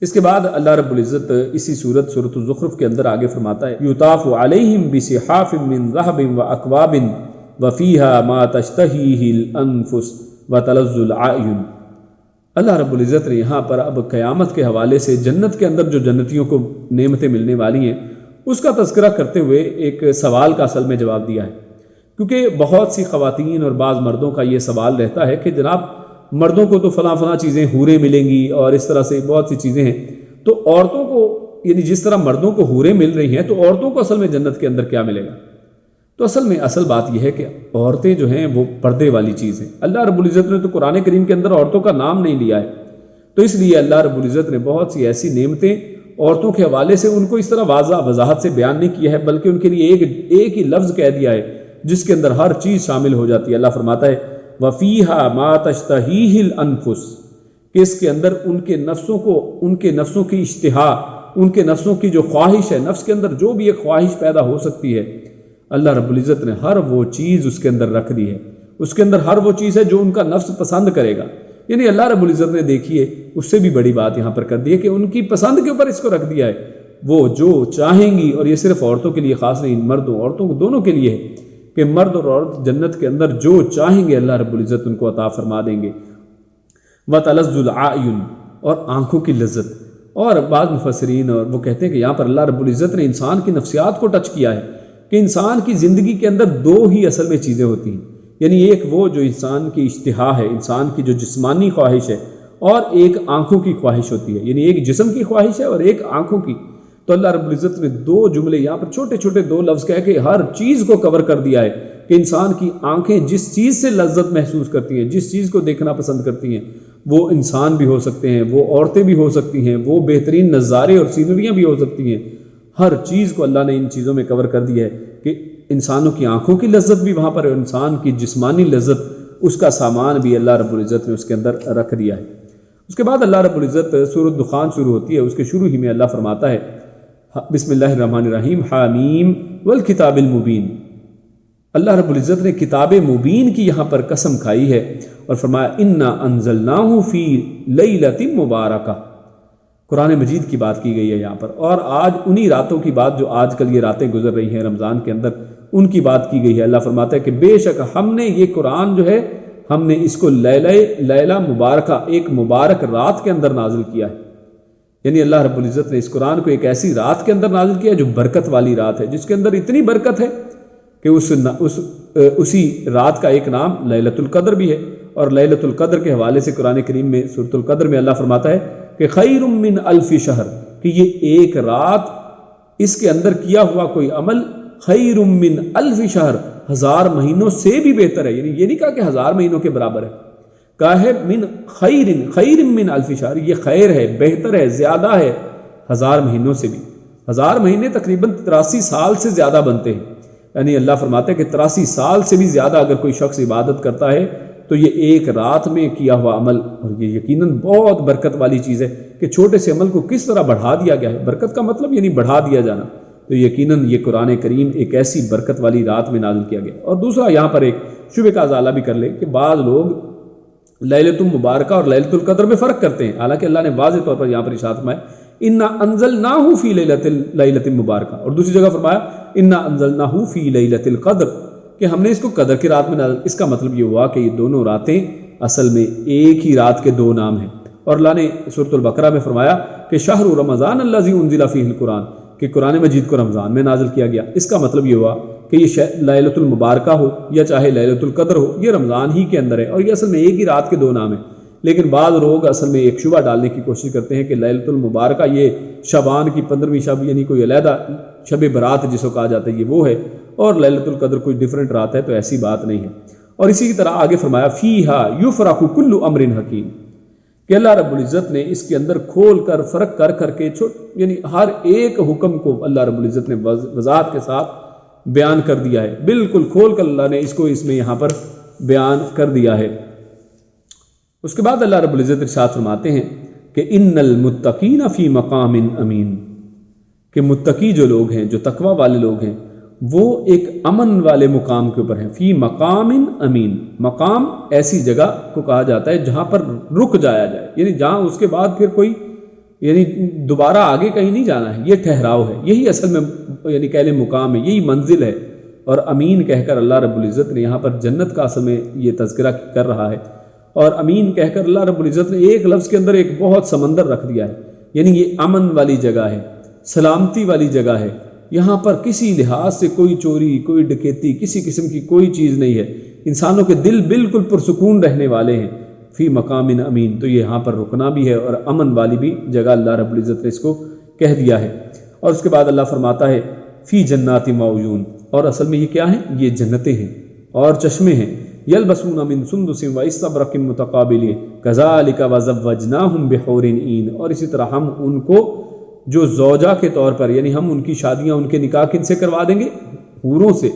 B: اس کے بعد اللہ رب العزت اسی سورت الزخرف کے اندر آگے فرماتا ہے، یطاف علیہم بصحاف من ذہب واکواب وفیہا ما تشتہیہ الانفس وتلذ الاعین۔ اللہ رب العزت نے یہاں پر اب قیامت کے حوالے سے جنت کے اندر جو جنتیوں کو نعمتیں ملنے والی ہیں اس کا تذکرہ کرتے ہوئے ایک سوال کا اصل میں جواب دیا ہے، کیونکہ بہت سی خواتین اور بعض مردوں کا یہ سوال رہتا ہے کہ جناب مردوں کو تو فلاں فلاں چیزیں حوریں ملیں گی اور اس طرح سے بہت سی چیزیں ہیں، تو عورتوں کو یعنی جس طرح مردوں کو حوریں مل رہی ہیں تو عورتوں کو اصل میں جنت کے اندر کیا ملے گا؟ تو اصل بات یہ ہے کہ عورتیں جو ہیں وہ پردے والی چیز ہیں۔ اللہ رب العزت نے تو قرآن کریم کے اندر عورتوں کا نام نہیں لیا ہے، تو اس لیے اللہ رب العزت نے بہت سی ایسی نعمتیں عورتوں کے حوالے سے ان کو اس طرح وضاحت سے بیان نہیں کیا ہے، بلکہ ان کے لیے ایک ہی لفظ کہہ دیا ہے جس کے اندر ہر چیز شامل ہو جاتی ہے۔ اللہ فرماتا ہے وَفِيهَا مَا تَشْتَهِيهِ الْأَنفُسُ، کہ اس کے اندر ان کے نفسوں کی اشتہا، ان کے نفسوں کی جو خواہش ہے، نفس کے اندر جو بھی ایک خواہش پیدا ہو سکتی ہے، اللہ رب العزت نے ہر وہ چیز اس کے اندر رکھ دی ہے۔ اس کے اندر ہر وہ چیز ہے جو ان کا نفس پسند کرے گا، یعنی اللہ رب العزت نے دیکھیے اس سے بھی بڑی بات یہاں پر کر دی ہے کہ ان کی پسند کے اوپر اس کو رکھ دیا ہے، وہ جو چاہیں گی، اور یہ صرف عورتوں کے لیے خاص نہیں، مرد و عورتوں دونوں کے لیے ہے کہ مرد اور عورت جنت کے اندر جو چاہیں گے اللہ رب العزت ان کو عطا فرما دیں گے۔ وَتَلَذُّ الْأَعْيُنِ، اور آنکھوں کی لذت۔ اور بعض مفسرین اور وہ کہتے ہیں کہ یہاں پر اللہ رب العزت نے انسان کی نفسیات کو ٹچ کیا ہے کہ انسان کی زندگی کے اندر دو ہی اصل میں چیزیں ہوتی ہیں، یعنی ایک وہ جو انسان کی اشتہا ہے، انسان کی جو جسمانی خواہش ہے، اور ایک آنکھوں کی خواہش ہوتی ہے، یعنی ایک جسم کی خواہش ہے اور ایک آنکھوں کی۔ تو اللہ رب العزت نے دو جملے یہاں پر چھوٹے چھوٹے دو لفظ کہہ کے ہر چیز کو کور کر دیا ہے کہ انسان کی آنکھیں جس چیز سے لذت محسوس کرتی ہیں، جس چیز کو دیکھنا پسند کرتی ہیں، وہ انسان بھی ہو سکتے ہیں، وہ عورتیں بھی ہو سکتی ہیں، وہ بہترین نظارے اور سینریاں بھی ہو سکتی ہیں، ہر چیز کو اللہ نے ان چیزوں میں کور کر دیا ہے کہ انسانوں کی آنکھوں کی لذت بھی وہاں پر ہے، انسان کی جسمانی لذت اس کا سامان بھی اللہ رب العزت نے اس کے اندر رکھ دیا ہے۔ اس کے بعد اللہ رب العزت سورۃ دخان شروع ہوتی ہے، اس کے شروع ہی میں اللہ فرماتا ہے بسم اللہ الرحمن الرحیم حامیم والکتاب المبین۔ اللہ رب العزت نے کتاب مبین کی یہاں پر قسم کھائی ہے اور فرمایا انا انزلناہ فی لیلۃ مبارکہ۔ قرآن مجید کی بات کی گئی ہے یہاں پر، اور آج انہی راتوں کی بات جو آج کل یہ راتیں گزر رہی ہیں رمضان کے اندر، ان کی بات کی گئی ہے۔ اللہ فرماتا ہے کہ بے شک ہم نے یہ قرآن جو ہے ہم نے اس کو لیلہ مبارکہ، ایک مبارک رات کے اندر نازل کیا ہے، یعنی اللہ رب العزت نے اس قرآن کو ایک ایسی رات کے اندر نازل کیا جو برکت والی رات ہے، جس کے اندر اتنی برکت ہے کہ اسی رات کا ایک نام لیلۃ القدر بھی ہے۔ اور لیلۃ القدر کے حوالے سے قرآن کریم میں سورۃ القدر میں اللہ فرماتا ہے کہ خیر من الف شہر، کہ یہ ایک رات اس کے اندر کیا ہوا کوئی عمل خیر من الف شہر، 1000 مہینوں سے بھی بہتر ہے، یعنی یہ نہیں کہا کہ 1000 مہینوں کے برابر ہے، کہا ہے من خیر من الف شہر، یہ خیر ہے، بہتر ہے، زیادہ ہے 1000 مہینوں سے بھی۔ 1000 مہینے تقریباً 83 سال سے زیادہ بنتے ہیں، یعنی اللہ فرماتا ہے کہ 83 سال سے بھی زیادہ اگر کوئی شخص عبادت کرتا ہے تو یہ ایک رات میں کیا ہوا عمل، اور یہ یقیناً بہت برکت والی چیز ہے کہ چھوٹے سے عمل کو کس طرح بڑھا دیا گیا ہے۔ برکت کا مطلب یعنی بڑھا دیا جانا، تو یقیناً یہ قرآن کریم ایک ایسی برکت والی رات میں نازل کیا گیا۔ اور دوسرا یہاں پر ایک شبہ کا ازالہ بھی کر لے کہ بعض لوگ لیلۃ المبارکہ اور لیلۃ القدر میں فرق کرتے ہیں، حالانکہ اللہ نے واضح طور پر یہاں پر ارشاد فرمایا انا انزلناہ فی لیلۃ مبارکہ، اور دوسری جگہ فرمایا انا انزلناہ فی لیلۃ القدر، کہ ہم نے اس کو قدر کی رات میں نازل۔ اس کا مطلب یہ ہوا کہ یہ دونوں راتیں اصل میں ایک ہی رات کے دو نام ہیں۔ اور اللہ نے سورۃ البقرہ میں فرمایا کہ شہر رمضان الذی انزل فیہ القرآن، کہ قرآن مجید کو رمضان میں نازل کیا گیا۔ اس کا مطلب یہ ہوا کہ یہ لیلۃ المبارکہ ہو یا چاہے لیلۃ القدر ہو، یہ رمضان ہی کے اندر ہے، اور یہ اصل میں ایک ہی رات کے دو نام ہیں۔ لیکن بعض لوگ اصل میں ایک شبہ ڈالنے کی کوشش کرتے ہیں کہ لیلۃ المبارکہ یہ شعبان کی 15ویں شب، یعنی کوئی علیحدہ شب برات جس کو کہا جاتا ہے، یہ وہ ہے، اور لیلۃ القدر کوئی ڈیفرنٹ رات ہے، تو ایسی بات نہیں ہے۔ اور اسی طرح آگے فرمایا فیہا یفرق کل امر حکیم، کہ اللہ رب العزت نے اس کے اندر کھول کر فرق کر کے یعنی ہر ایک حکم کو اللہ رب العزت نے وضاحت کے ساتھ بیان کر دیا ہے، بالکل کھول کر اللہ نے اس میں یہاں پر بیان کر دیا ہے۔ اس کے بعد اللہ رب العزت ارشاد فرماتے ہیں کہ ان المتقین فی مقام امین، کہ متقی جو لوگ ہیں، جو تقوی والے لوگ ہیں، وہ ایک امن والے مقام کے اوپر ہیں۔ فی مقام امین، مقام ایسی جگہ کو کہا جاتا ہے جہاں پر رک جایا جائے، یعنی جہاں اس کے بعد پھر کوئی یعنی دوبارہ آگے کہیں نہیں جانا ہے، یہ ٹھہراؤ ہے، یہی اصل میں یعنی کہہ لیں مقام ہے، یہی منزل ہے۔ اور امین کہہ کر اللہ رب العزت نے یہاں پر جنت کا اصل میں یہ تذکرہ کر رہا ہے، اور امین کہہ کر اللہ رب العزت نے ایک لفظ کے اندر ایک بہت سمندر رکھ دیا ہے، یعنی یہ امن والی جگہ ہے، سلامتی والی جگہ ہے، یہاں پر کسی لحاظ سے کوئی چوری، کوئی ڈکیتی، کسی قسم کی کوئی چیز نہیں ہے، انسانوں کے دل بالکل پرسکون رہنے والے ہیں۔ فی مقام امین، تو یہ یہاں پر رکنا بھی ہے اور امن والی بھی جگہ اللہ رب العزت نے اس کو کہہ دیا ہے۔ اور اس کے بعد اللہ فرماتا ہے فی جنات معیون، اور اصل میں یہ کیا ہیں؟ یہ جنتیں ہیں اور چشمے ہیں، یلبسون من سندس و استبرق متقابل کذالک وزوجناہم بحور عین، اور اسی طرح ہم ان کو جو زوجہ کے طور پر، یعنی ہم ان کی شادیاں، ان کے نکاح کن سے کروا دیں گے؟ حوروں سے۔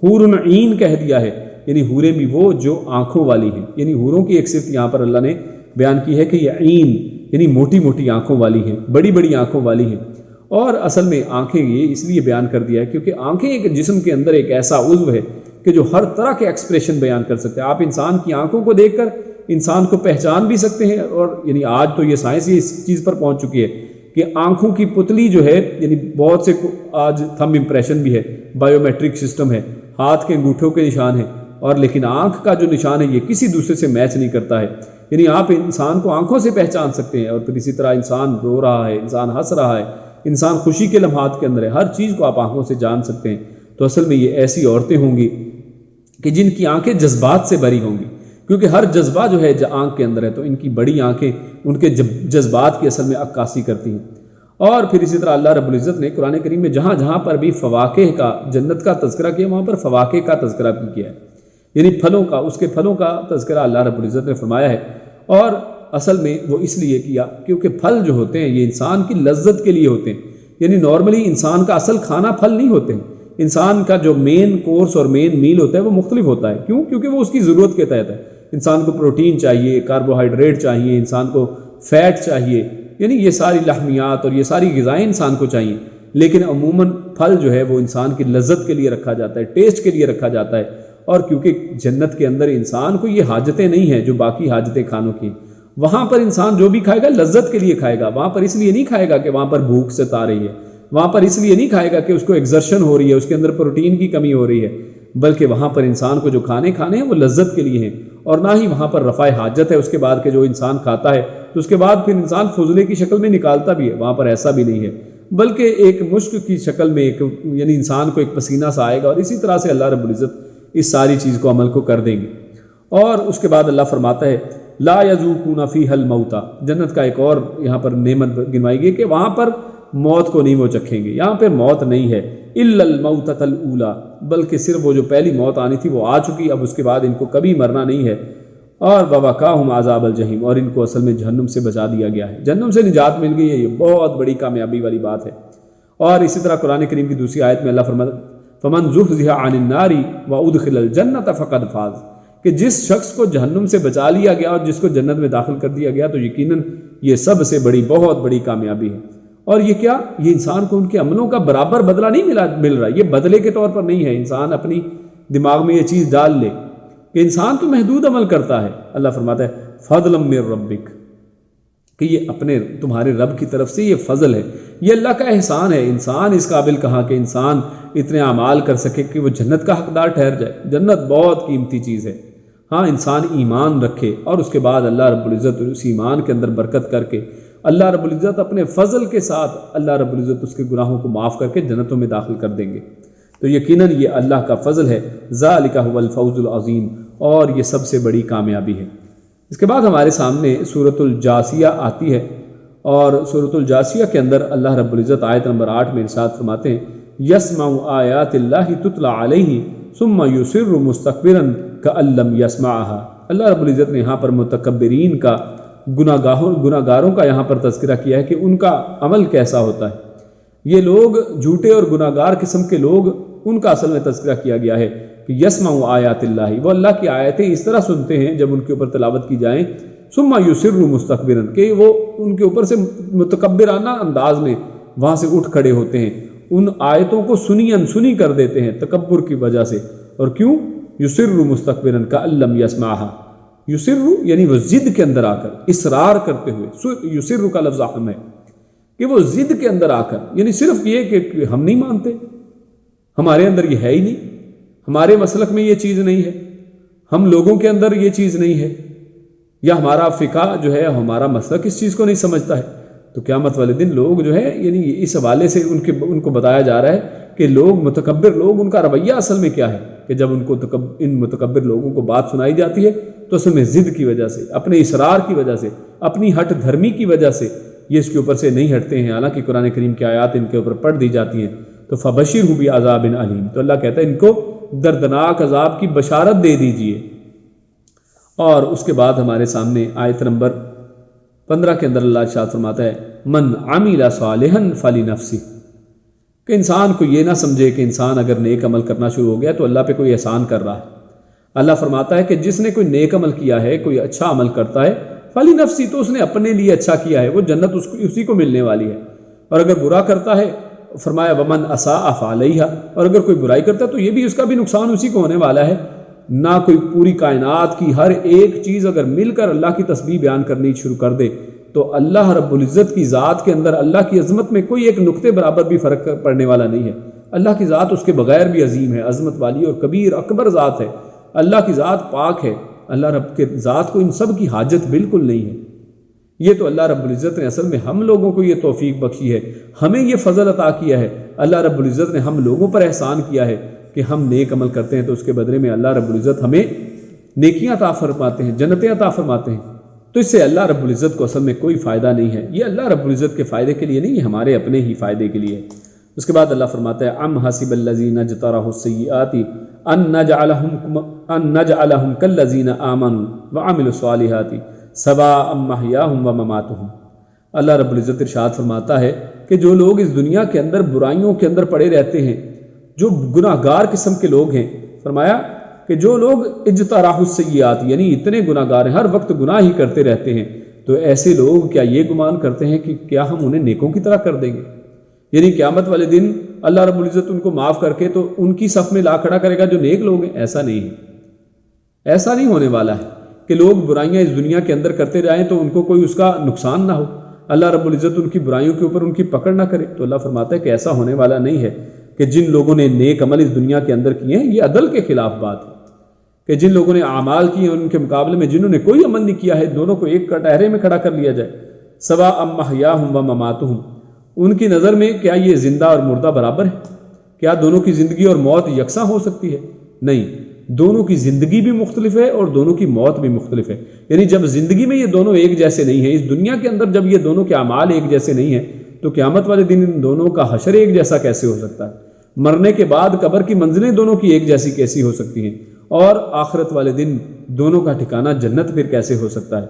B: حور عین کہہ دیا ہے، یعنی حوریں بھی وہ جو آنکھوں والی ہیں، یعنی حوروں کی ایک صفت یہاں پر اللہ نے بیان کی ہے کہ یہ عین یعنی موٹی موٹی آنکھوں والی ہیں، بڑی بڑی آنکھوں والی ہیں۔ اور اصل میں آنکھیں یہ اس لیے بیان کر دیا ہے کیونکہ آنکھیں ایک جسم کے اندر ایک ایسا عضو ہے کہ جو ہر طرح کے ایکسپریشن بیان کر سکتے ہیں۔ آپ انسان کی آنکھوں کو دیکھ کر انسان کو پہچان بھی سکتے ہیں، اور یعنی آج تو یہ سائنس ہی اس چیز پر پہنچ چکی ہے کہ آنکھوں کی پتلی جو ہے، یعنی بہت سے آج تھم امپریشن بھی ہے، بائیو میٹرک سسٹم ہے، ہاتھ کے انگوٹھوں کے نشان ہیں، اور لیکن آنکھ کا جو نشان ہے یہ کسی دوسرے سے میچ نہیں کرتا ہے، یعنی آپ انسان کو آنکھوں سے پہچان سکتے ہیں۔ اور پھر اسی طرح انسان رو رہا ہے، انسان ہنس رہا ہے، انسان خوشی کے لمحات کے اندر ہے، ہر چیز کو آپ آنکھوں سے جان سکتے ہیں۔ تو اصل میں یہ ایسی عورتیں ہوں گی کہ جن کی آنکھیں جذبات سے بھری ہوں گی، کیونکہ ہر جذبہ جو ہے آنکھ کے اندر ہے، تو ان کی بڑی آنکھیں ان کے جذبات کی اصل میں عکاسی کرتی ہیں۔ اور پھر اسی طرح اللہ رب العزت نے قرآن کریم میں جہاں جہاں پر بھی فواکہ کا، جنت کا تذکرہ کیا، وہاں پر فواکہ کا تذکرہ بھی کیا ہے، یعنی پھلوں کا، اس کے پھلوں کا تذکرہ اللہ رب العزت نے فرمایا ہے۔ اور اصل میں وہ اس لیے کیا کیونکہ پھل جو ہوتے ہیں یہ انسان کی لذت کے لیے ہوتے ہیں، یعنی نارملی انسان کا اصل کھانا پھل نہیں ہوتے ہیں، انسان کا جو مین کورس اور مین میل ہوتا ہے وہ مختلف ہوتا ہے۔ کیوں؟ کیونکہ وہ اس کی ضرورت کے تحت ہے، انسان کو پروٹین چاہیے، کاربوہائیڈریٹ چاہیے، انسان کو فیٹ چاہیے، یعنی یہ ساری لحمیات اور یہ ساری غذائیں انسان کو چاہیے۔ لیکن عموماً پھل جو ہے وہ انسان کی لذت کے لیے رکھا جاتا ہے، ٹیسٹ کے لیے رکھا جاتا ہے، اور کیونکہ جنت کے اندر انسان کو یہ حاجتیں نہیں ہیں جو باقی حاجتیں کھانوں کی، وہاں پر انسان جو بھی کھائے گا لذت کے لیے کھائے گا، وہاں پر اس لیے نہیں کھائے گا کہ وہاں پر بھوک ستا رہی ہے، وہاں پر اس لیے نہیں کھائے گا کہ اس کو ایگزرشن ہو رہی ہے، اس کے اندر پروٹین کی کمی ہو رہی ہے، بلکہ وہاں پر انسان کو جو کھانے ہیں وہ لذت کے لیے ہیں، اور نہ ہی وہاں پر رفع حاجت ہے اس کے بعد کہ جو انسان کھاتا ہے تو اس کے بعد پھر انسان فضلے کی شکل میں نکالتا بھی ہے، وہاں پر ایسا بھی نہیں ہے، بلکہ ایک مشک کی شکل میں ایک یعنی انسان کو ایک پسینہ سا آئے گا، اور اسی طرح سے اللہ رب العزت اس ساری چیز کو عمل کو کر دیں گے۔ اور اس کے بعد اللہ فرماتا ہے لا یذوقون فیہا الموت، جنت کا ایک اور یہاں پر نعمت گنوائی گئی کہ وہاں پر موت کو نہیں وہ چکھیں گے، یہاں پہ موت نہیں ہے، الا الموتۃ الاولی، بلکہ صرف وہ جو پہلی موت آنی تھی وہ آ چکی، اب اس کے بعد ان کو کبھی مرنا نہیں ہے، اور ووقاہم عذاب الجحیم، اور ان کو اصل میں جہنم سے بچا دیا گیا ہے، جہنم سے نجات مل گئی ہے، یہ بہت بڑی کامیابی والی بات ہے۔ اور اسی طرح قرآن کریم کی دوسری آیت میں اللہ فرماتا فمن زحزح عن النار وادخل الجنۃ فقد فاز، کہ جس شخص کو جہنم سے بچا لیا گیا اور جس کو جنت میں داخل کر دیا گیا تو یقیناً یہ سب سے بڑی بہت بڑی کامیابی ہے۔ اور یہ کیا، یہ انسان کو ان کے عملوں کا برابر بدلہ نہیں مل رہا، یہ بدلے کے طور پر نہیں ہے۔ انسان اپنی دماغ میں یہ چیز ڈال لے کہ انسان تو محدود عمل کرتا ہے، اللہ فرماتا ہے فضلا من ربک، کہ یہ اپنے تمہارے رب کی طرف سے یہ فضل ہے، یہ اللہ کا احسان ہے۔ انسان اس قابل کہاں کہ انسان اتنے اعمال کر سکے کہ وہ جنت کا حقدار ٹھہر جائے۔ جنت بہت قیمتی چیز ہے، ہاں انسان ایمان رکھے اور اس کے بعد اللہ رب العزت اس ایمان کے اندر برکت کر کے اللہ رب العزت اپنے فضل کے ساتھ اللہ رب العزت اس کے گناہوں کو معاف کر کے جنتوں میں داخل کر دیں گے۔ تو یقیناً یہ اللہ کا فضل ہے، ذالک هو الفوز العظیم، اور یہ سب سے بڑی کامیابی ہے۔ اس کے بعد ہمارے سامنے سورۃ الجاثیہ آتی ہے، اور سورۃ الجاثیہ کے اندر اللہ رب العزت آیت نمبر 8 میں ارشاد فرماتے ہیں یسمع آیات اللہ تتلی علیہ ثم یصر مستکبرا کأن لم یسمعها۔ اللہ رب العزت نے یہاں پر متکبرین کا، گناہگاروں کا یہاں پر تذکرہ کیا ہے کہ ان کا عمل کیسا ہوتا ہے۔ یہ لوگ جھوٹے اور گناہگار قسم کے لوگ، ان کا اصل میں تذکرہ کیا گیا ہے کہ یسمع آیات اللہ، وہ اللہ کی آیتیں اس طرح سنتے ہیں جب ان کے اوپر تلاوت کی جائیں، ثم یصر مستکبرا، کہ وہ ان کے اوپر سے متکبرانہ انداز میں وہاں سے اٹھ کھڑے ہوتے ہیں، ان آیتوں کو سنی انسنی کر دیتے ہیں تکبر کی وجہ سے۔ اور کیوں؟ یصر مستکبرا کأن لم یسمعها، یصر یعنی وہ ضد کے اندر آ کر، اصرار کرتے ہوئے، یصر کا لفظ اہم ہے کہ وہ ضد کے اندر آ کر، یعنی صرف یہ کہ ہم نہیں مانتے، ہمارے اندر یہ ہے ہی نہیں، ہمارے مسلک میں یہ چیز نہیں ہے، ہم لوگوں کے اندر یہ چیز نہیں ہے، یا ہمارا فقہ جو ہے، ہمارا مسلک اس چیز کو نہیں سمجھتا ہے۔ تو قیامت والے دن لوگ جو ہے، یعنی اس حوالے سے ان کو بتایا جا رہا ہے کہ لوگ، متکبر لوگ، ان کا رویہ اصل میں کیا ہے، کہ جب ان کو ان متکبر لوگوں کو بات سنائی جاتی ہے تو اصل میں ضد کی وجہ سے، اپنے اصرار کی وجہ سے، اپنی ہٹ دھرمی کی وجہ سے یہ اس کے اوپر سے نہیں ہٹتے ہیں، حالانکہ قرآن کریم کی آیات ان کے اوپر پڑھ دی جاتی ہیں۔ تو فبشرہ بعذاب علیم، تو اللہ کہتا ہے ان کو دردناک عذاب کی بشارت دے دیجئے۔ اور اس کے بعد ہمارے سامنے آیت نمبر 15 کے اندر اللہ ارشاد فرماتا ہے من عمل صالحا فلنفسہ، کہ انسان کو یہ نہ سمجھے کہ انسان اگر نیک عمل کرنا شروع ہو گیا تو اللہ پہ کوئی احسان کر رہا ہے۔ اللہ فرماتا ہے کہ جس نے کوئی نیک عمل کیا ہے، کوئی اچھا عمل کرتا ہے، فلنفسہ، تو اس نے اپنے لیے اچھا کیا ہے، وہ جنت اسی کو ملنے والی ہے۔ اور اگر برا کرتا ہے، فرمایا ومن اساء فعلیہا، اور اگر کوئی برائی کرتا ہے تو یہ بھی، اس کا بھی نقصان اسی کو ہونے والا ہے۔ نہ کوئی پوری کائنات کی ہر ایک چیز اگر مل کر اللہ کی تسبیح بیان کرنی شروع کر دے تو اللہ رب العزت کی ذات کے اندر اللہ کی عظمت میں کوئی ایک نقطے برابر بھی فرق پڑنے والا نہیں ہے۔ اللہ کی ذات اس کے بغیر بھی عظیم ہے، عظمت والی اور کبیر اکبر ذات ہے۔ اللہ کی ذات پاک ہے، اللہ رب کے ذات کو ان سب کی حاجت بالکل نہیں ہے۔ یہ تو اللہ رب العزت نے اصل میں ہم لوگوں کو یہ توفیق بخشی ہے، ہمیں یہ فضل عطا کیا ہے۔ اللہ رب العزت نے ہم لوگوں پر احسان کیا ہے کہ ہم نیک عمل کرتے ہیں تو اس کے بدلے میں اللہ رب العزت ہمیں نیکیاں عطا فرماتے ہیں، جنتیں عطا فرماتے ہیں۔ تو اس سے اللہ رب العزت کو اصل میں کوئی فائدہ نہیں ہے، یہ اللہ رب العزت کے فائدے کے لیے نہیں ہے، ہمارے اپنے ہی فائدے کے لیے۔ اس کے بعد اللہ فرماتا ہے ام حسب الذین اجترحوا السیئات ان نجعلہم کالذین آمنوا وعملوا الصالحات سواء محیاہم ومماتہم۔ اللہ رب العزت ارشاد فرماتا ہے کہ جو لوگ اس دنیا کے اندر برائیوں کے اندر پڑے رہتے ہیں، جو گناہ گار قسم کے لوگ ہیں، فرمایا کہ جو لوگ اجتراح السیئات، یعنی اتنے گناہ گار ہیں، ہر وقت گناہ ہی کرتے رہتے ہیں، تو ایسے لوگ کیا یہ گمان کرتے ہیں کہ کیا ہم انہیں نیکوں کی طرح کر دیں گے؟ یعنی قیامت والے دن اللہ رب العزت ان کو معاف کر کے تو ان کی صف میں لا کھڑا کرے گا جو نیک لوگ ہیں؟ ایسا نہیں ہے، ایسا نہیں ہونے والا ہے کہ لوگ برائیاں اس دنیا کے اندر کرتے جائیں تو ان کو کوئی اس کا نقصان نہ ہو، اللہ رب العزت ان کی برائیوں کے اوپر ان کی پکڑ نہ کرے۔ تو اللہ فرماتا ہے کہ ایسا ہونے والا نہیں ہے کہ جن لوگوں نے نیک عمل اس دنیا کے اندر کیے ہیں، یہ عدل کے خلاف بات ہے کہ جن لوگوں نے اعمال کیے ان کے مقابلے میں جنہوں نے کوئی عمل نہیں کیا ہے، دونوں کو ایک کٹہرے میں کھڑا کر لیا جائے۔ سواء محیاہم ومماتہم، ان کی نظر میں کیا یہ زندہ اور مردہ برابر ہے؟ کیا دونوں کی زندگی اور موت یکساں ہو سکتی ہے؟ نہیں، دونوں کی زندگی بھی مختلف ہے اور دونوں کی موت بھی مختلف ہے۔ یعنی جب زندگی میں یہ دونوں ایک جیسے نہیں ہیں، اس دنیا کے اندر جب یہ دونوں کے اعمال ایک جیسے نہیں ہیں، تو قیامت والے دن ان دونوں کا حشر ایک جیسا کیسے ہو سکتا ہے؟ مرنے کے بعد قبر کی منزلیں دونوں کی ایک جیسی کیسی ہو سکتی ہیں؟ اور آخرت والے دن دونوں کا ٹھکانہ جنت پھر کیسے ہو سکتا ہے؟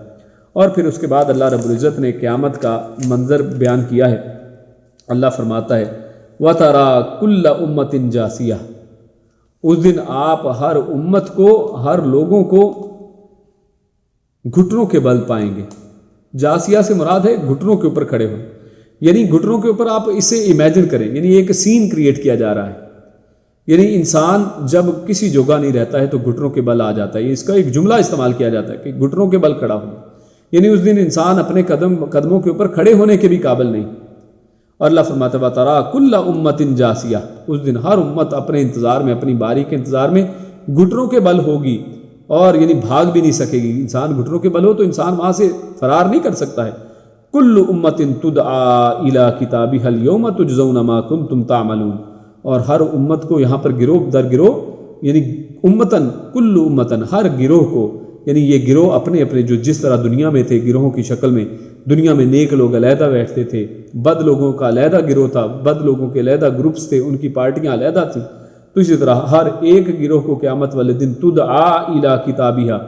B: اور پھر اس کے بعد اللہ رب العزت نے قیامت کا منظر بیان کیا ہے۔ اللہ فرماتا ہے وَتَرَى كُلَّ أُمَّةٍ جَاثِيَةٍ، اس دن آپ ہر امت کو، ہر لوگوں کو گھٹنوں کے بل پائیں گے۔ جاسیہ سے مراد ہے گھٹنوں کے اوپر کھڑے ہو، یعنی گھٹنوں کے اوپر آپ اسے امیجن کریں، یعنی ایک سین کریٹ کیا جا رہا ہے۔ یعنی انسان جب کسی جگہ نہیں رہتا ہے تو گھٹنوں کے بل آ جاتا ہے، اس کا ایک جملہ استعمال کیا جاتا ہے کہ گھٹنوں کے بل کھڑا ہو، یعنی اس دن انسان اپنے قدموں کے اوپر کھڑے ہونے کے بھی قابل نہیں۔ اور اللہ فرماتا ہے ترا کل امت جاسیہ، اس دن ہر امت اپنے انتظار میں، اپنی باری کے انتظار میں گھٹنوں کے بل ہوگی، اور یعنی بھاگ بھی نہیں سکے گی۔ انسان گھٹنوں کے بل ہو تو انسان وہاں سے فرار نہیں کر سکتا ہے۔ کل امت تدعا الی کتابها اليوم تجزون ما کنتم تعملون، اور ہر امت کو یہاں پر گروہ در گروہ، یعنی امتن کل امتن، ہر گروہ کو، یعنی یہ گروہ اپنے اپنے جو جس طرح دنیا میں تھے گروہوں کی شکل میں، دنیا میں نیک لوگ علیحدہ بیٹھتے تھے، بد لوگوں کا علیحدہ گروہ تھا، بد لوگوں کے علیحدہ گروپس تھے، ان کی پارٹیاں علیحدہ تھیں، تو اسی طرح ہر ایک گروہ کو قیامت والے دن تدعا الی کتابها،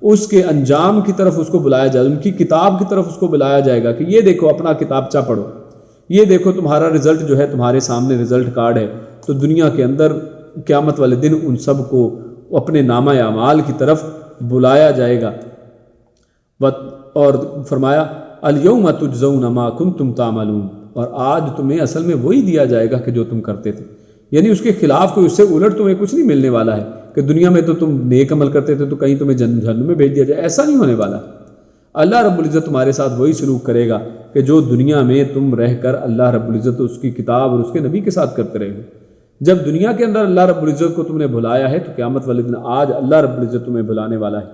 B: اس کے انجام کی طرف اس کو بلایا جائے، ان کی کتاب کی طرف اس کو بلایا جائے گا کہ یہ دیکھو اپنا کتابچہ پڑھو، یہ دیکھو تمہارا رزلٹ جو ہے تمہارے سامنے رزلٹ کارڈ ہے۔ تو دنیا کے اندر قیامت والے دن ان سب کو اپنے نامہ اعمال کی طرف بلایا جائے گا، اور فرمایا الیوم تجزون ما کنتم تعملون، اور آج تمہیں اصل میں وہی دیا جائے گا کہ جو تم کرتے تھے، یعنی اس کے خلاف کوئی، اس سے الٹ تمہیں کچھ نہیں ملنے والا ہے کہ دنیا میں تو تم نیک عمل کرتے تھے تو کہیں تمہیں جہنم میں بھیج دیا جائے، ایسا نہیں ہونے والا۔ اللہ رب العزت تمہارے ساتھ وہی سلوک کرے گا کہ جو دنیا میں تم رہ کر اللہ رب العزت اس کی کتاب اور اس کے نبی کے ساتھ کرتے رہے ہو۔ جب دنیا کے اندر اللہ رب العزت کو تم نے بھلایا ہے تو قیامت والے دن آج اللہ رب العزت تمہیں بھلانے والا ہے۔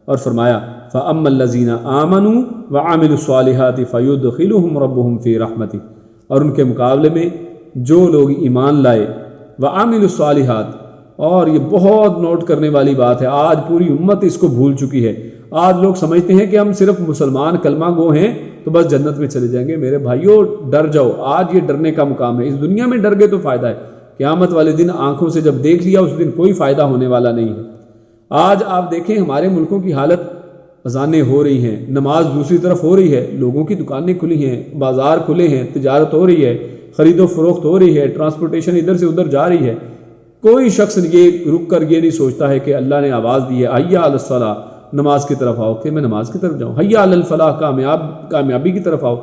B: اور فرمایا فَأَمَّا الَّذِينَ آمَنُوا وَعَمِلُوا الصَّالِحَاتِ فَيُدْخِلُهُمْ رَبُّهُمْ فِي رَحْمَتِهِ، اور ان کے مقابلے میں جو لوگ ایمان لائے وَعَمِلُوا الصَّالِحَاتِ، اور یہ بہت نوٹ کرنے والی بات ہے، آج پوری امت اس کو بھول چکی ہے۔ آج لوگ سمجھتے ہیں کہ ہم صرف مسلمان کلمہ گو ہیں تو بس جنت میں چلے جائیں گے۔ میرے بھائیوں ڈر جاؤ، آج یہ ڈرنے کا مقام ہے۔ اس دنیا میں ڈر گئے تو فائدہ ہے، قیامت والے دن آنکھوں سے جب دیکھ لیا اس دن کوئی فائدہ ہونے والا نہیں ہے۔ آج آپ دیکھیں ہمارے ملکوں کی حالت، اذانیں ہو رہی ہیں، نماز دوسری طرف ہو رہی ہے، لوگوں کی دکانیں کھلی ہیں، بازار کھلے ہیں، تجارت ہو رہی ہے، خرید و فروخت ہو رہی ہے، ٹرانسپورٹیشن ادھر سے ادھر جا رہی ہے۔ کوئی شخص یہ رک کر یہ نہیں سوچتا ہے کہ اللہ نے آواز دی ہے حی علی الصلاۃ، نماز کی طرف آؤ، کہ میں نماز کی طرف جاؤں، حی علی الفلاح، کامیابی کی طرف آؤ،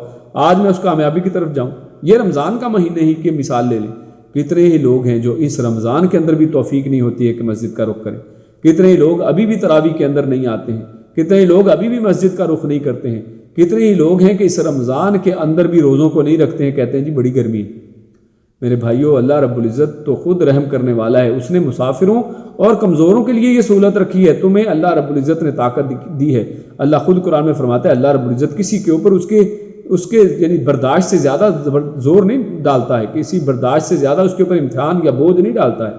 B: آج میں اس کامیابی کی طرف جاؤں۔ یہ رمضان کا مہینہ ہی کی مثال لے لیں، کتنے ہی لوگ ہیں جو اس رمضان کے اندر بھی توفیق نہیں ہوتی ہے کہ مسجد کا رخ کریں، کتنے ہی لوگ ابھی بھی تراویح کے اندر نہیں آتے ہیں، کتنے ہی لوگ ابھی بھی مسجد کا رخ نہیں کرتے ہیں، کتنے ہی لوگ ہیں کہ اس رمضان کے اندر بھی روزوں کو نہیں رکھتے ہیں، کہتے ہیں جی بڑی گرمی ہے۔ میرے بھائیوں، اللہ رب العزت تو خود رحم کرنے والا ہے، اس نے مسافروں اور کمزوروں کے لیے یہ سہولت رکھی ہے، تمہیں اللہ رب العزت نے طاقت دی ہے۔ اللہ خود قرآن میں فرماتا ہے اللہ رب العزت کسی کے اوپر اس کے یعنی برداشت سے زیادہ زور نہیں ڈالتا ہے، کسی برداشت سے زیادہ اس کے اوپر امتحان یا بوجھ نہیں ڈالتا ہے۔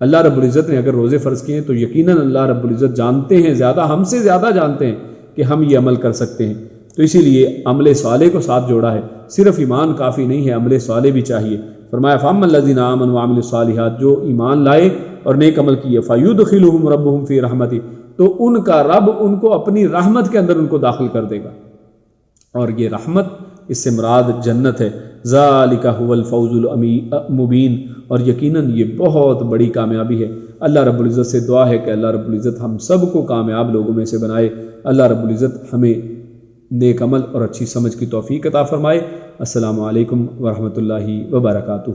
B: اللہ رب العزت نے اگر روزے فرض کیے ہیں تو یقیناً اللہ رب العزت جانتے ہیں، زیادہ ہم سے زیادہ جانتے ہیں کہ ہم یہ عمل کر سکتے ہیں، تو اسی لیے عمل صالح کو ساتھ جوڑا ہے۔ صرف ایمان کافی نہیں ہے، عمل صالح بھی چاہیے۔ فرمایا فَأَمَّا الَّذِينَ آمَنُوا وَعَمِلُوا الصَّالِحَاتِ، جو ایمان لائے اور نیک عمل کیے، فَيُدْخِلُهُمْ رَبُّهُمْ فِي رَحْمَتِهِ، تو ان کا رب ان کو اپنی رحمت کے اندر ان کو داخل کر دے گا، اور یہ رحمت اس سے مراد جنت ہے۔ ذَلِكَ هُوَ الْفَوْزُ الْمُبِينُ، اور یقیناً یہ بہت بڑی کامیابی ہے۔ اللہ رب العزت سے دعا ہے کہ اللہ رب العزت ہم سب کو کامیاب لوگوں میں سے بنائے۔ اللہ رب العزت ہمیں نیک عمل اور اچھی سمجھ کی توفیق عطا فرمائے۔ السلام علیکم ورحمۃ اللہ وبرکاتہ۔